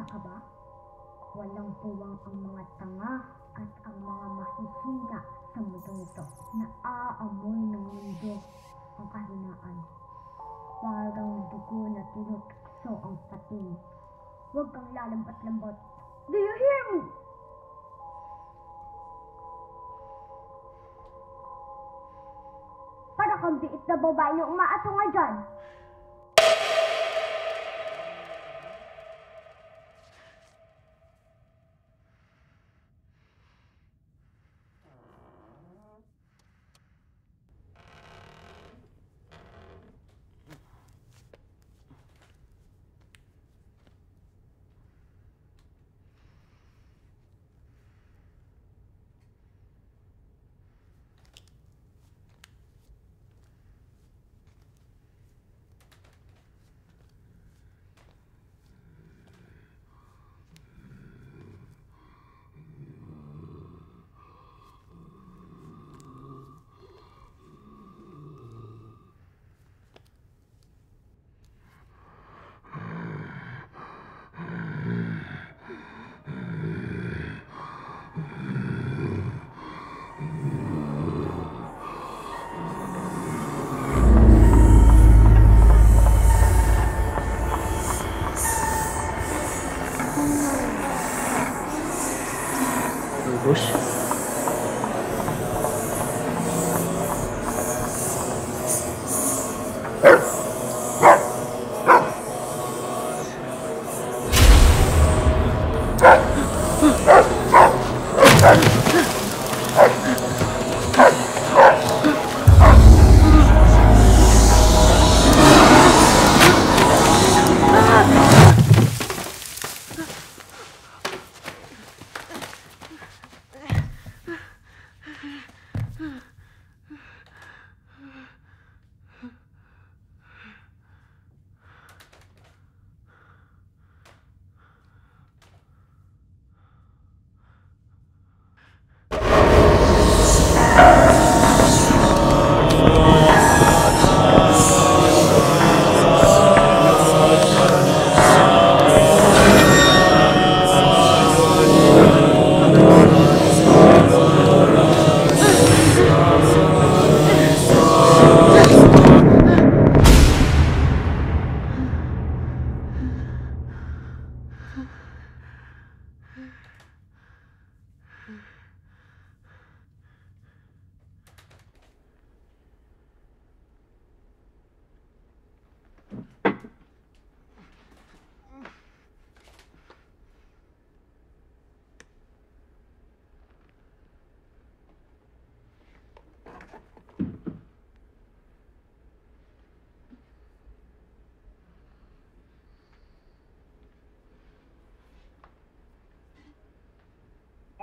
Naniniwala ka ba? Walang puwang ang mga tanga at ang mga mahihina sa mundong ito na aamoy ng mundo ang kahinaan. Parang dugo na tinukso ang pating. Huwag kang lalambat-lambat. Do you hear me? Para kang biit na babae na umaatunga dyan. Bush?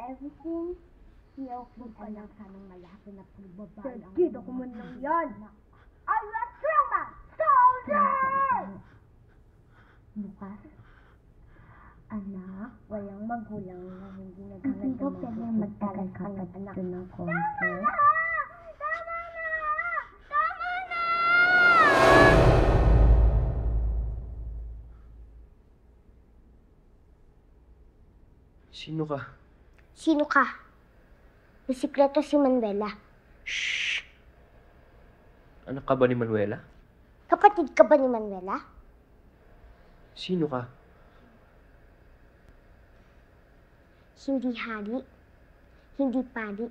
Everything okay ka lang sanang malaki na pagbabae ang dito ko man lang yan. Are you a strong man? Soldier! Bukas, anak, walang magulang na hindi naghangad ng mga pwede magtagal ka ng anak ng konti. Tama na! Tama na! Sino ka? Sino ka? May sikreto si Manuela. Shh! Anak ka ba ni Manuela? Kapatid ka ba ni Manuela? Sino ka? Hindi hari, hindi pari.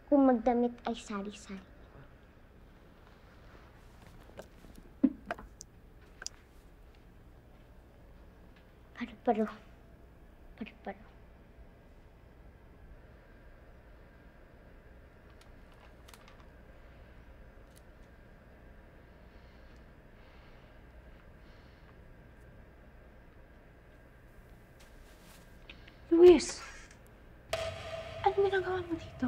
Kung magdamit ay sari-sari. Paru-paro. Paru-paro. Luis! Anong ginagawa mo dito?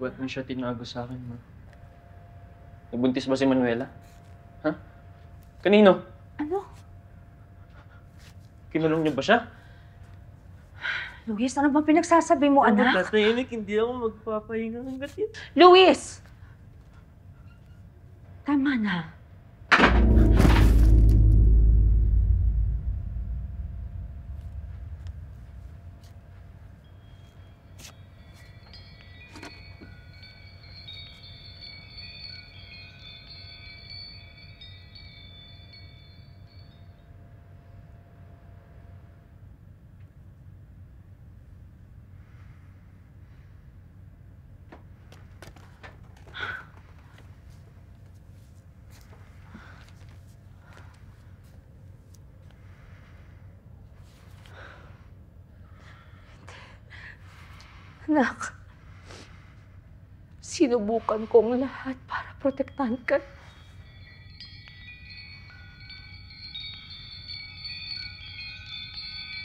Ba't mo siya tinago sa akin, ma? Nabuntis ba si Manuela? Ha? Kanino? Ano? Kinulong niyo ba siya? Luis, ano ba pinagsasabi mo, anak? Tatahimik, hindi ako magpapahinga hanggat yun. Luis! Tama na. Anak, sinubukan kong lahat para protektahan ka.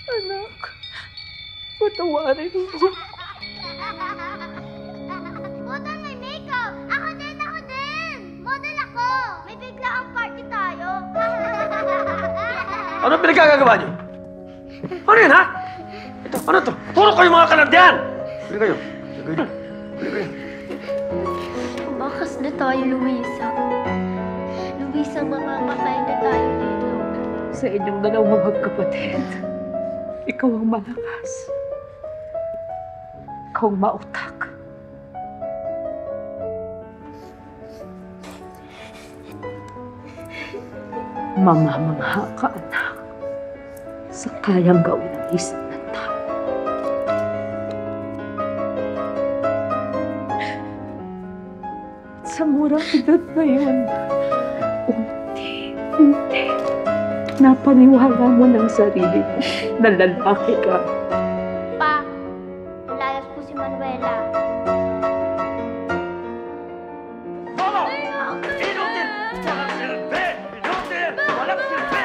Anak, patawarin mo. Model, may makeup! Ako din! Model ako! May bigla ang party tayo! Ano pinagkagagawa niyo? Ano yan, ha? Ito, ano to? Puro kayo mga kalandian! Bili kayo. Bakas na tayo, Luisa. Luisa, mamamatay na tayo dito. Sa inyong dalawang magkapatid, ikaw ang malakas. Ikaw ang mautak. Mamamangha ka, anak, sa kayang gawin ng isip ng tao. Sa murang edad na yun, unti-unti, napaniwala mo ng sarili mo na lalaki ka. Pa, nalayas po si Manuela. Bobo! Inutil! Walang silbi! Inutil! Walang silbi!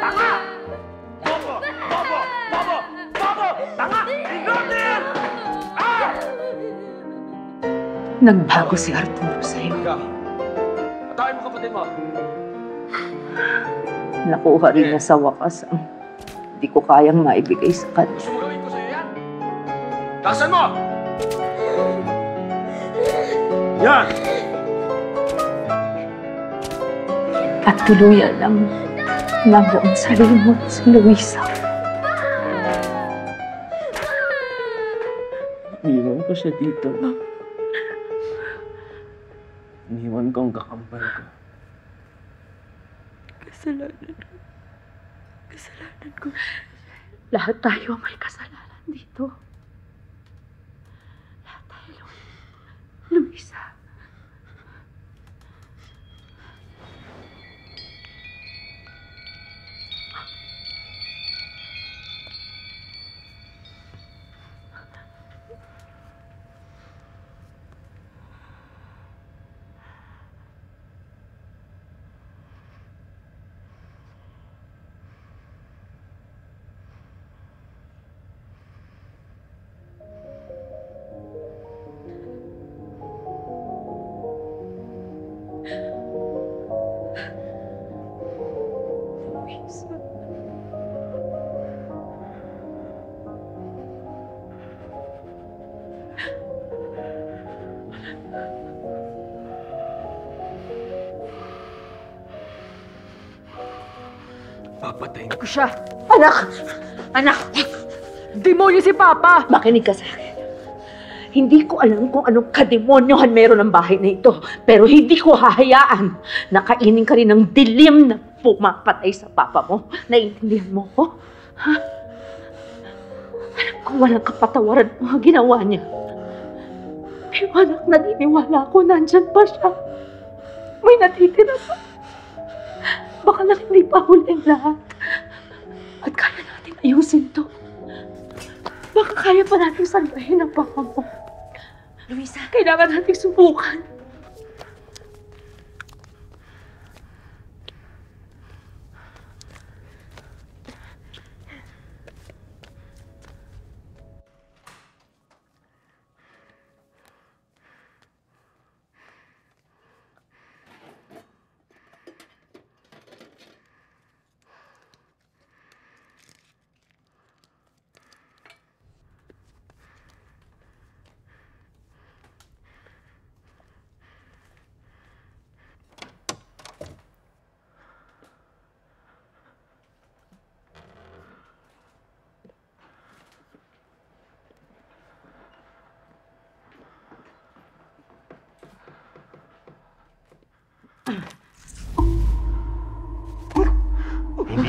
Tanga! Bobo! Tanga! Inutil! Ah! Nagbago si Arturo sa'yo. Atakin mo kapatid mo. Nakuha rin niya sa wakas ang hindi ko kayang maibigay sa kanya. Gusto mo gawin ko sa'yo yan? Tasan mo! Yan! At tuluyan lang nabuo ang sarili mo si Luisa. Iniwan ko siya dito. Iniwan ko ang kakambal ko. Kasalanan ko. Lahat tayo may kasalanan dito. Lahat tayo, Luisa. Papatayin ko siya. Anak! Anak! Demonyo si Papa! Makinig ka sa akin. Hindi ko alam kung anong kademonyohan meron ng bahay na ito. Pero hindi ko hahayaan na kainin ka rin ng dilim na pumapatay sa Papa mo. Naiintindihan mo ko? Ha? Alam ko walang kapatawaran ang ginawa niya. Pero anak, naniniwala ko nandyan pa siya. May natitira pa. Baka lang hindi pa huli ang lahat. At kaya natin ayusin to. Baka kaya pa natin salbahin ang Papa mo. Luisa, kailangan natin subukan.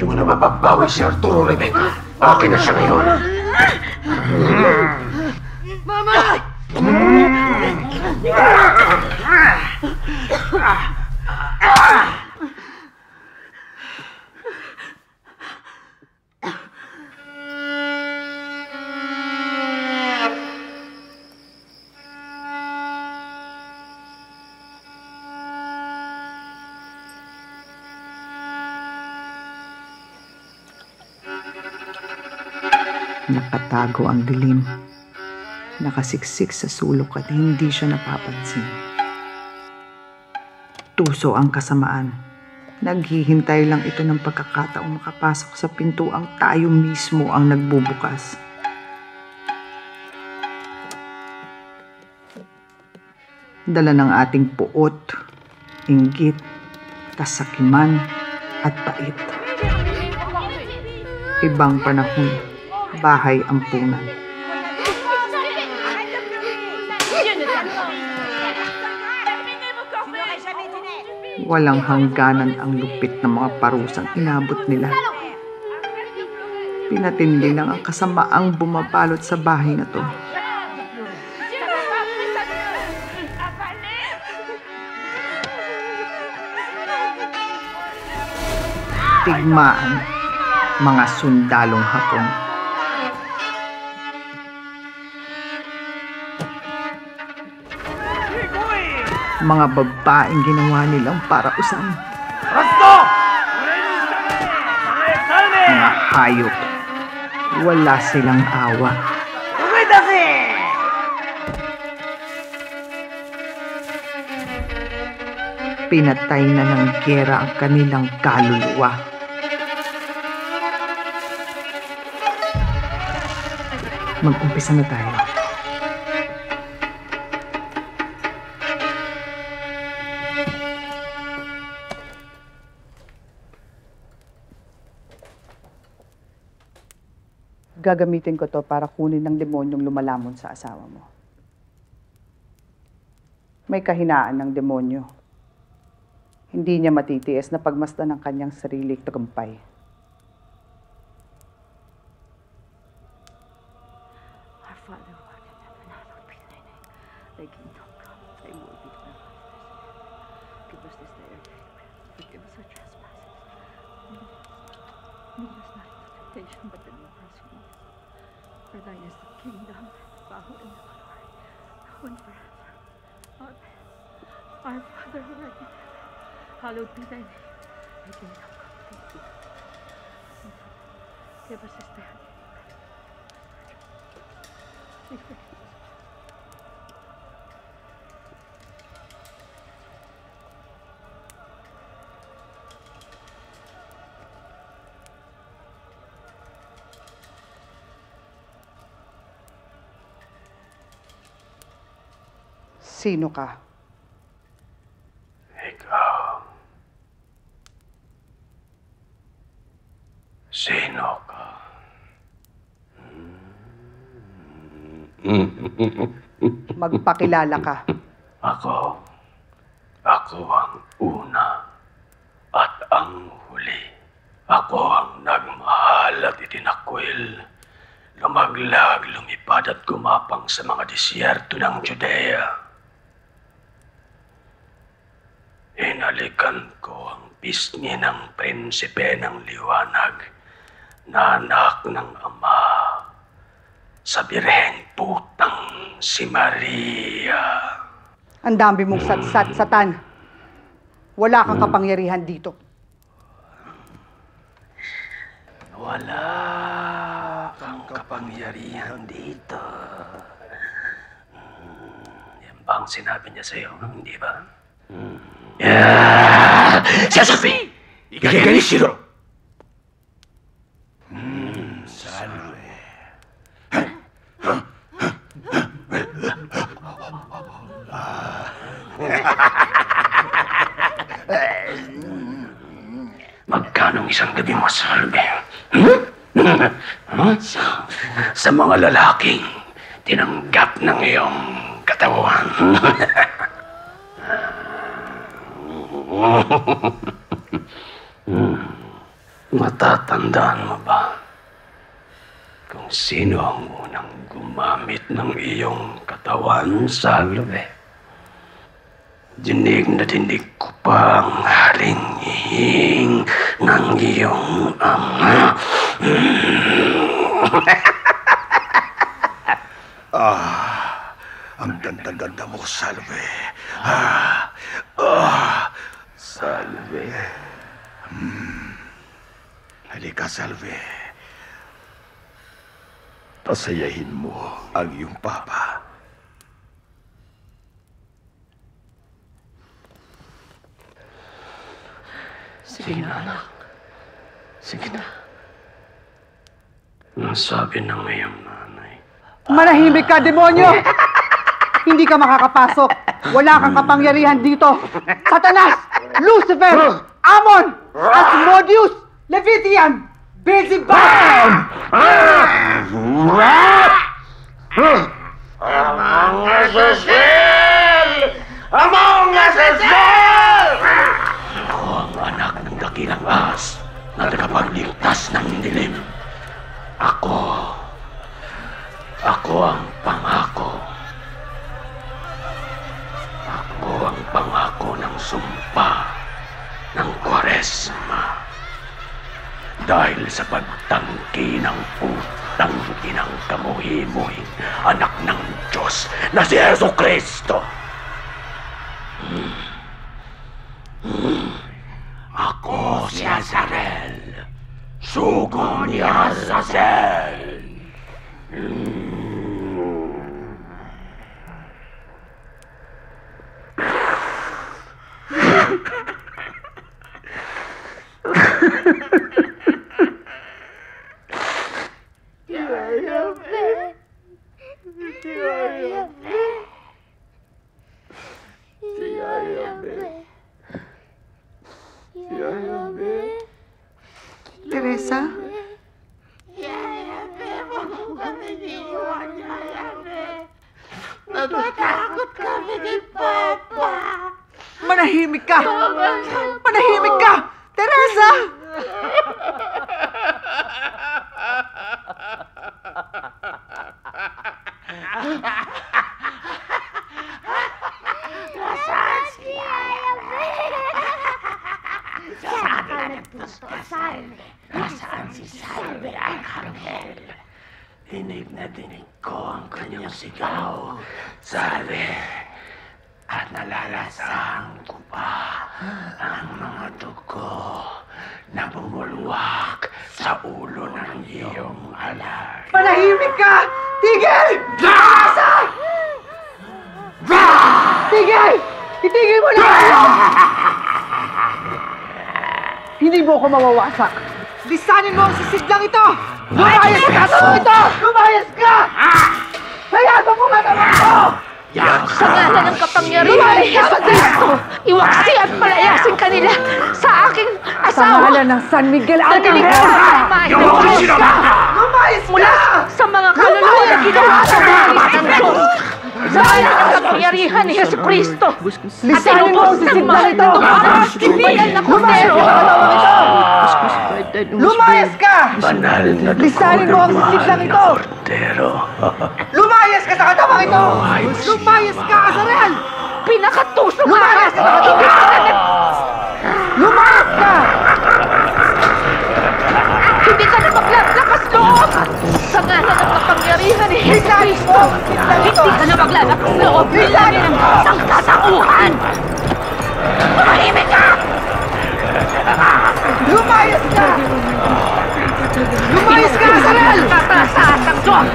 Hindi mo na mababawi si Arturo, Rebecca. Akin na siya ngayon. Mama! Nakatago ang dilim. Nakasiksik sa sulok at hindi siya napapansin. Tuso ang kasamaan. Naghihintay lang ito ng pagkakataong makapasok sa pintuang tayo mismo ang nagbubukas. Dala ng ating puot, inggit, kasakiman at pait. Ibang panahon, bahay ampunan. Walang hangganan ang lupit ng mga parusang inabot nila. Pinatindi lang ang kasamaang bumabalot sa bahay na to. Tigmaan, mga sundalong Hapon. Mga babaeng ginawa nilang parausan. Mga hayop. Wala silang awa. Pinatay na ng giyera ang kanilang kaluluwa. Mag-umpisa na tayo. Gagamitin ko to para kunin ng demonyong lumalamon sa asawa mo. May kahinaan ng demonyo. Hindi niya matitiis na pagmasdan ng kanyang sariling tagumpay. Our Father who art in heaven, hallowed be thy name. Thy kingdom come, thy will be done on earth as it is in heaven. Give us this day our daily bread. Forgive us our trespasses. Lead us not into temptation, but deliver us from evil. For thine is the kingdom, the power, and the glory, now and forever. Amen. Our Father who art in heaven, hallowed be thy name. Thy kingdom come, thy will be done. Give us this day our daily bread. We forgive us. Sino ka? Ikaw. Sino ka? Magpakilala ka. Ako ang una at ang huli. Ako ang nagmahal at itinakwil. Lumaglag, lumipad at gumapang sa mga disyerto ng Judea. Hinalikan ko ang pisngi ng prinsipe ng liwanag na anak ng ama sa birheng putang si Maria. Ang dami mong satsat, Satan. Wala kang kapangyarihan dito. Wala kang kapangyarihan dito. Yan ba ang sinabi niya sa'yo, hindi ba? Sasabi! Ikaganisiro! Salve. Magkano isang gabi mo, Salve? Sa mga lalaking tinanggap ng iyong katawan. Matatandaan mo ba kung sino ang unang gumamit ng iyong katawan, Salve? Dinig na dinig ko pa ang haring ihing ng iyong ama. Ang ganda-ganda mo, Salve. Salve. Halika, Salve. Pasayahin mo ang iyong papa. Sige na, anak. Sige na. Ang sabi ng iyong nanay. Manahimik ka, demonyo! Hindi ka makakapasok. Wala kang kapangyarihan dito. Satanas! Lucifer! Ammon! Asmodeus! Leviathan! Beelzebub! Among Azazel! Among Azazel! Ako ang anak ng dakilang ahas na tagapagligtas ng dilim. Ako ang pangako. Ako ang pangako ng sumpa ng Kwaresma. Dahil sa pagtangki ng putang inang kamuhimuhing anak ng Diyos na si Jesucristo. Ako si Azarel. Sugo ni Azazel. Teresa? Natatakot kami ni Papa. Manahimik ka! Manahimik ka! Teresa! Nasaan si Ayabe? Saan ka nagpunto, Salve? Nasaan si Salve Arcangel? Dinig na dinig ko ang kanyang sigaw, Salve. At nalalasahan ko pa ang mga dugo na bumulwak sa ulo ng iyong alay. Manahimik ka! Tigil! Teresa! Tigil! Itigil mo na! Hindi mo ako mawawasak. Lisanin mo ang sisidlang ito! Lumayas ka sa ito! Lumayas ka! Layasan mo nga naman ko! Sa ngalan ng kapangyarihan ni Jesucristo, iwaksi at palayasin ka nila sa aking asawa! Sa ngalan ng San Miguel Arcangel! Lumayas ka! Lumayas ka! Mula sa mga kaluluwa na ginawa sa balis ng Diyos! Sa ngalan ng kapangyarihan ni Jesucristo! At inubos ng mga banal na kordero! Lumayas ka! Banal na dugo Lisanin ng mo ang mahal sisidlang na ito! kordero. Lumayas ka sa katawang ito! Lumayas ka, Azarel! Pinakatuso ka! Lumayas ka! Lumayas ka! Hindi ka na maglalakas loob! Sa ngalan ng kapangyarihan ni Jesucristo! Hindi ka na maglalakas loob! Bilangin ang isang katauhan! Mahimik ka! Lumayas ka! Lumayas ka, Azarel! Tatasahan ng Diyos!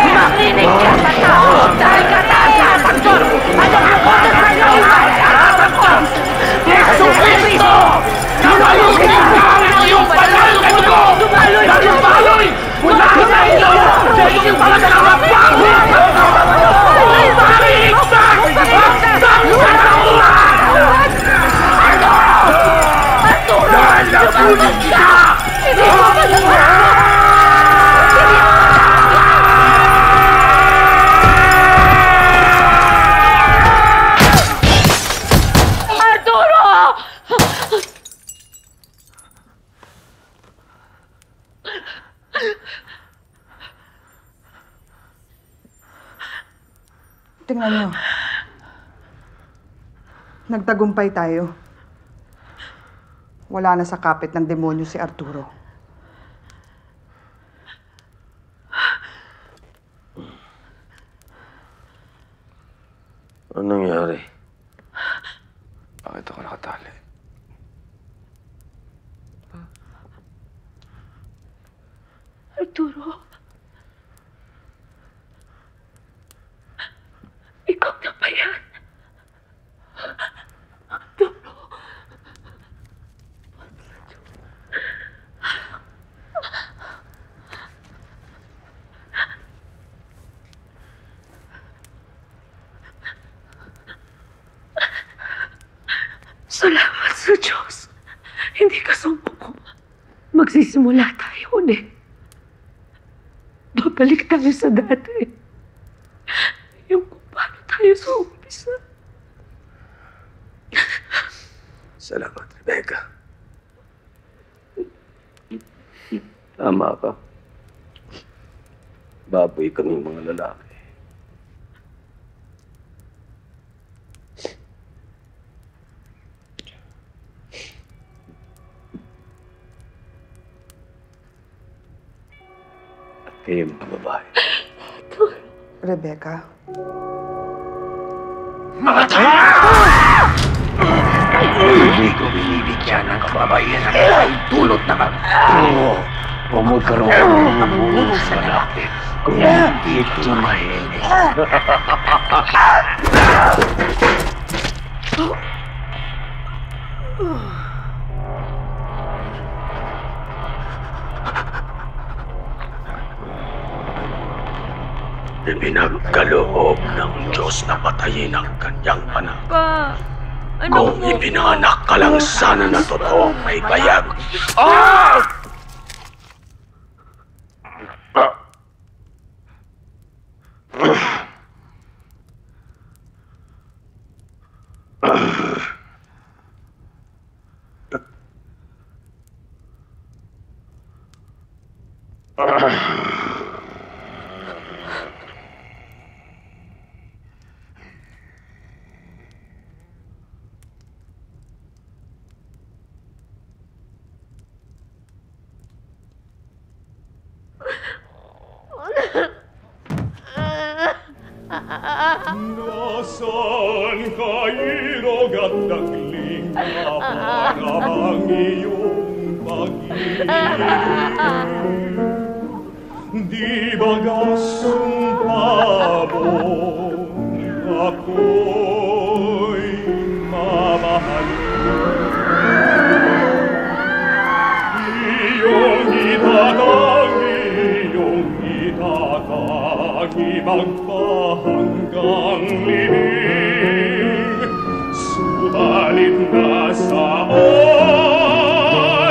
Makinig ka sa tao dahil katasahan ng Diyos! Ano ang kota sa iyo? Katasahan ko! Jesucristo! Lumaloy ka sa iyong banal na dugo! Lumaloy ka! Lumaloy! Mula sa iyo! Sa iyong pagkakawang pangit! Lumaloy ka! Lumaloy ka! Hindi mo Tingnan nyo. Nagtagumpay tayo. Wala na sa kapit ng demonyo si Arturo. Anong nangyari? Bakit ako nakatali? Arturo. Ikaw na ba yan? Arturo. Salamat sa Diyos. Hindi ka sumuko. Magsisimula tayo ulit. Babalik tayo sa dati. Yung kung paano tayo sa umpisa. Salamat, Rebecca. Tama ka. Baboy kaming mga lalaki. At kayo mga babae. Rebecca. Hindi ko binibigyan ng kababaihan ng ay dulot na magtungo o magkaroon ng bumulo sa lalaki kung hindi tumahimik. Ipinagkaloob ng Diyos na patayin ang kanyang anak. Pa, Kung ipinanganak ka lang sana na totoong may bayag. Ah! Nasaan kayo gatagling ang iyong pag-ibig? Di ba gasumpa mo ako'y mamahal? Iyong itatagi magpahanggang libing, subalit nasaan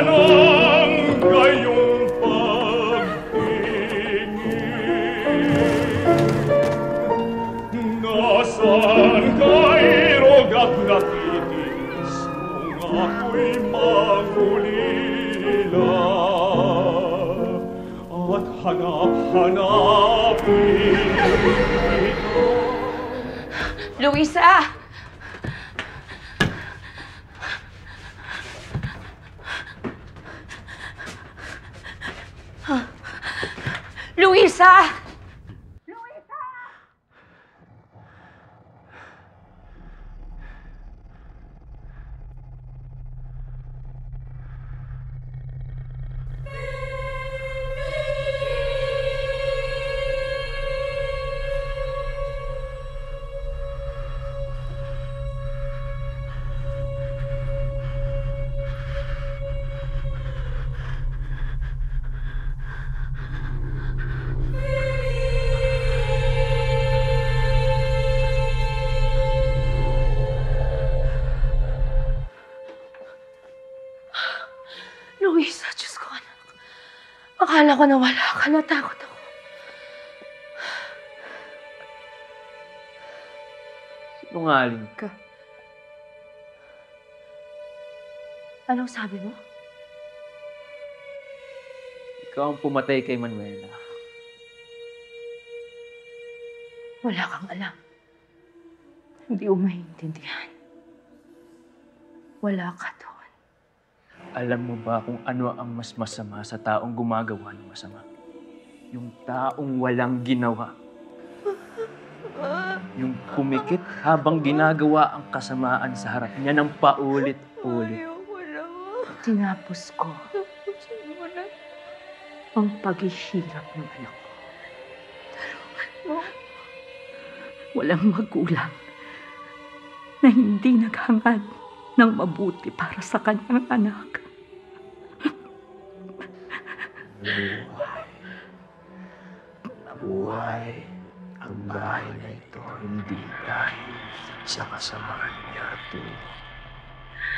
ang gayong pagtingin? Nasaan kayo gat natitis kung ako'y mangulila? At hanap-hanapin ito. Luisa! Luisa! Luisa, Diyos ko, anak. Akala ko na wala ka. Natakot ako. Sinungaling ka. Anong sabi mo? Ikaw ang pumatay kay Manuela. Wala kang alam. Hindi mo maintindihan. Wala ka doon. Alam mo ba kung ano ang mas masama sa taong gumagawa ng masama? Yung taong walang ginawa. Yung pumikit habang ginagawa ang kasamaan sa harap niya ng paulit-ulit. Tinapos ko ang paghihirap ng anak ko. Walang magulang na hindi naghangad ng mabuti para sa kanyang anak. Nabuhay ang bahay na ito hindi dahil sa kasamaan ni Arturo,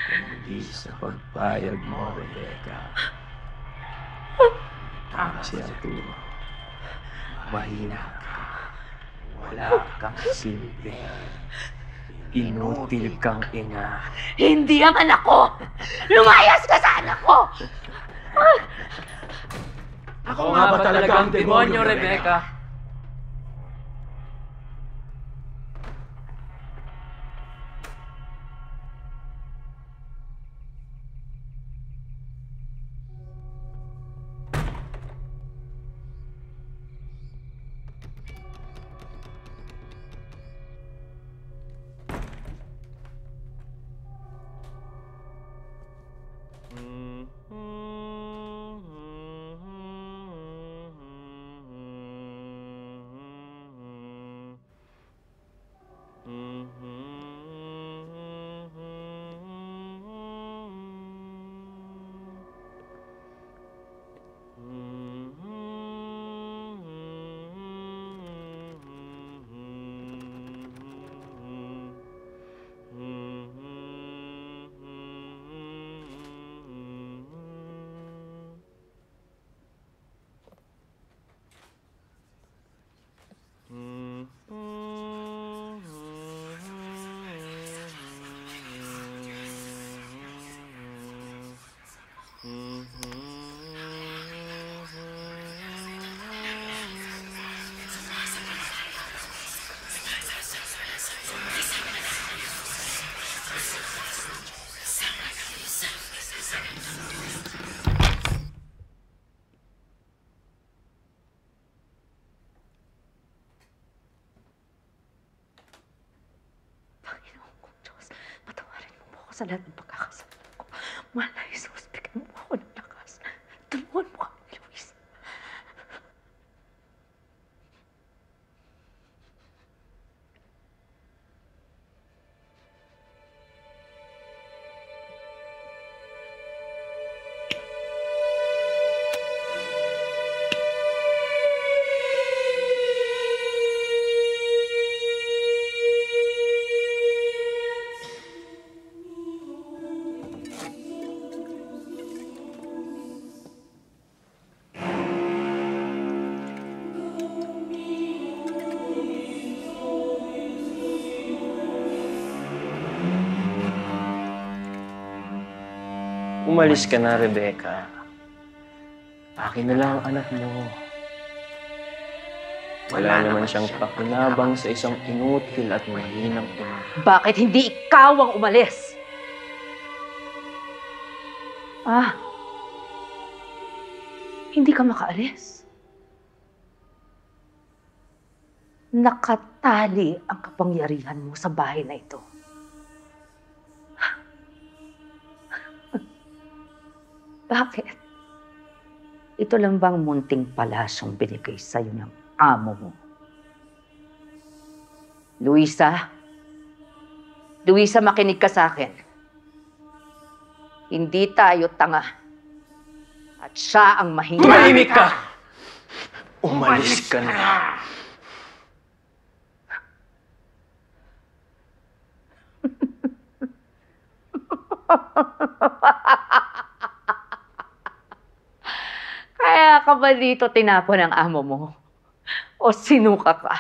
kundi sa pagpayag mo, Rebecca. Tama si Arturo. Mahina ka. Wala kang silbi. Inutil kang ina. Hindi ang anak ko! Lumayas ka sa anak ko! Ako nga ba talagang demonyo, Rebecca? Sa lahat ng pagkakasama ko. Mahal na Jesus, bigyan mo ako ng lakas. Tulungan mo kami, Luis. Umalis ka na, Rebecca. Akin na lang ang anak mo. Wala naman siyang pakinabang sa isang inutil at mahinang ina. Bakit hindi ikaw ang umalis? Hindi ka makaalis. Nakatali ang kapangyarihan mo sa bahay na ito. Bakit? Ito lang bang munting palasyong binigay sa'yo ng amo mo? Luisa? Luisa, makinig ka sa akin. Hindi tayo tanga. At siya ang mahina. Tumahimik ka! Umalis ka na. Kaya ka ba dito tinapon ang amo mo? O sinuka ka?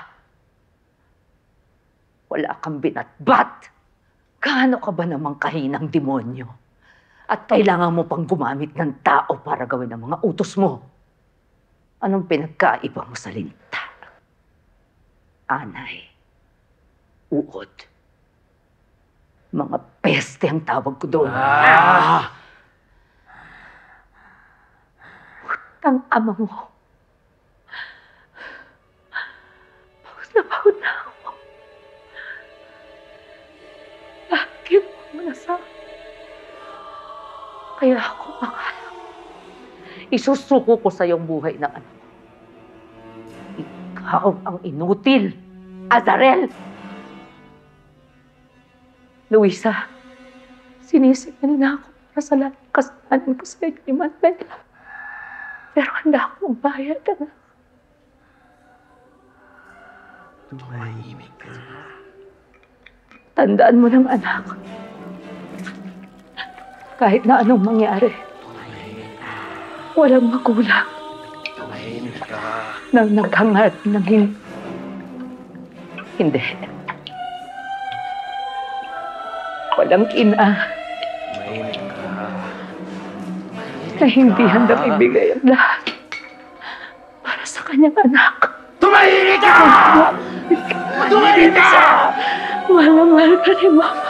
Wala kang binatbat. Gaano ka ba namang kahinang demonyo? At kailangan mo pang gumamit ng tao para gawin ang mga utos mo. Anong pinagkaiba mo sa linta? Anay, uod, Mga peste ang tawag ko doon. Ang ama mo. Pagod na ako. Bakit mo na sa akin? Kaya ako akala. Isusuko ko sa iyong buhay ng anak mo. Ikaw ang inutil. Azarel! Luisa, sinisingil na ako para sa lahat ng kasalanan ko sa inyo ni Manuel. Pero handa akong magbayad, anak. Tumahimik ka. Tandaan mo ng anak. Kahit na anong mangyari, walang magulang Tumahimik ka. nang naghangat ng hindi. Walang ina Tumahimik ka. na hindi handang ibigay ang lahat para sa kanyang anak. Tumahimik ka! Tumahimik ka! Mahal na mahal ka ni Mama.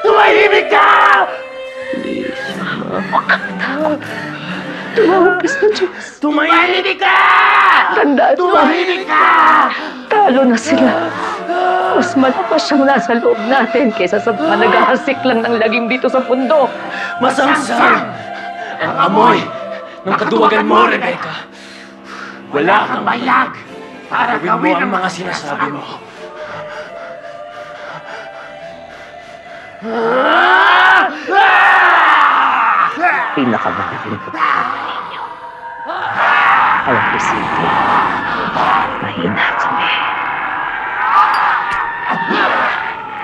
Tumahimik ka! Huwag kang tawag. Tumawag ka sa Diyos. Tumahimik ka! Tandaan mo. Tumahimik ka! Talo na sila. Mas malakas siyang nasa loob natin kaysa sa mga naghahasik lang ng lagim dito sa pundo. Masangsang ang amoy ng kaduwagan mo, Rebecca. Wala kang bayag para gawin ang mga sinasabi mo. Pinakamalaking pagkakamali ninyo. Alam ko sige, mahina kami.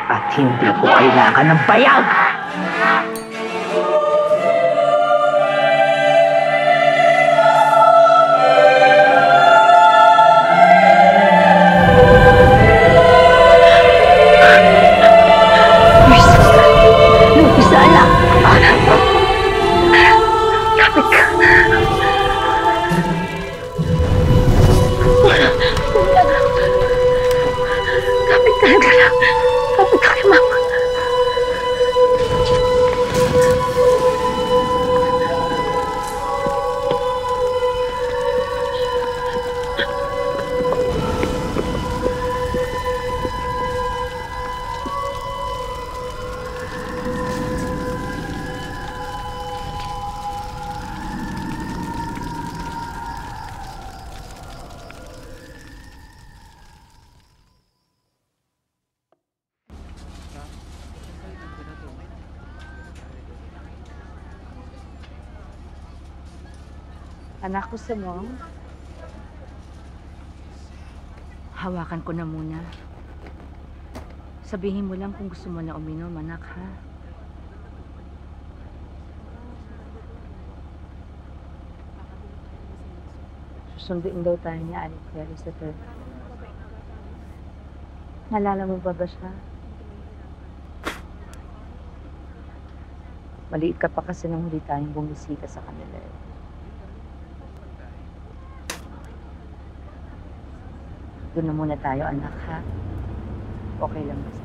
At hindi ko kailangan ng bayag! Luisa, anak! Kapit ka! Kapit ka lang! Kapit ka kay Mama! Anak ko sa mo, hawakan ko na muna. Sabihin mo lang kung gusto mo na uminom, anak, ha? Susunduin daw tayo ni Aling Clary sa third. Nalala mo ba siya? Maliit ka pa kasi nung huli tayong bumisita sa kanila. Doon na muna tayo, anak, ha? Okay lang basta.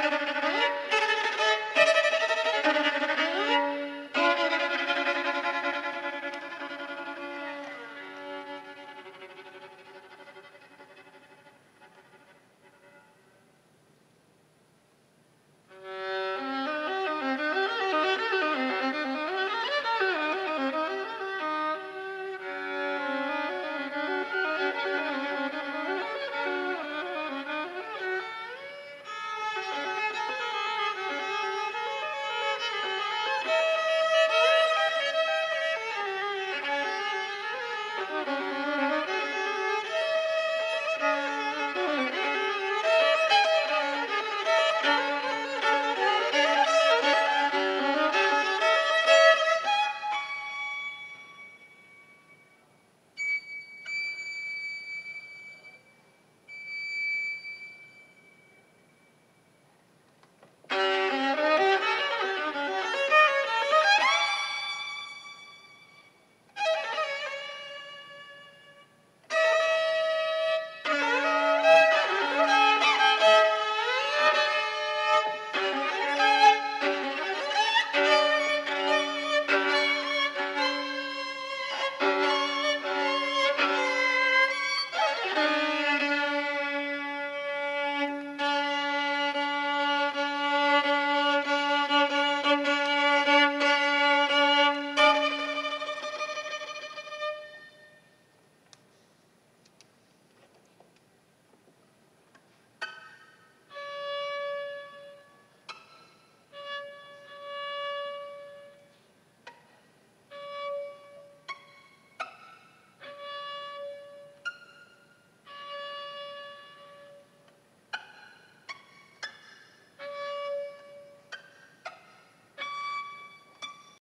Thank you.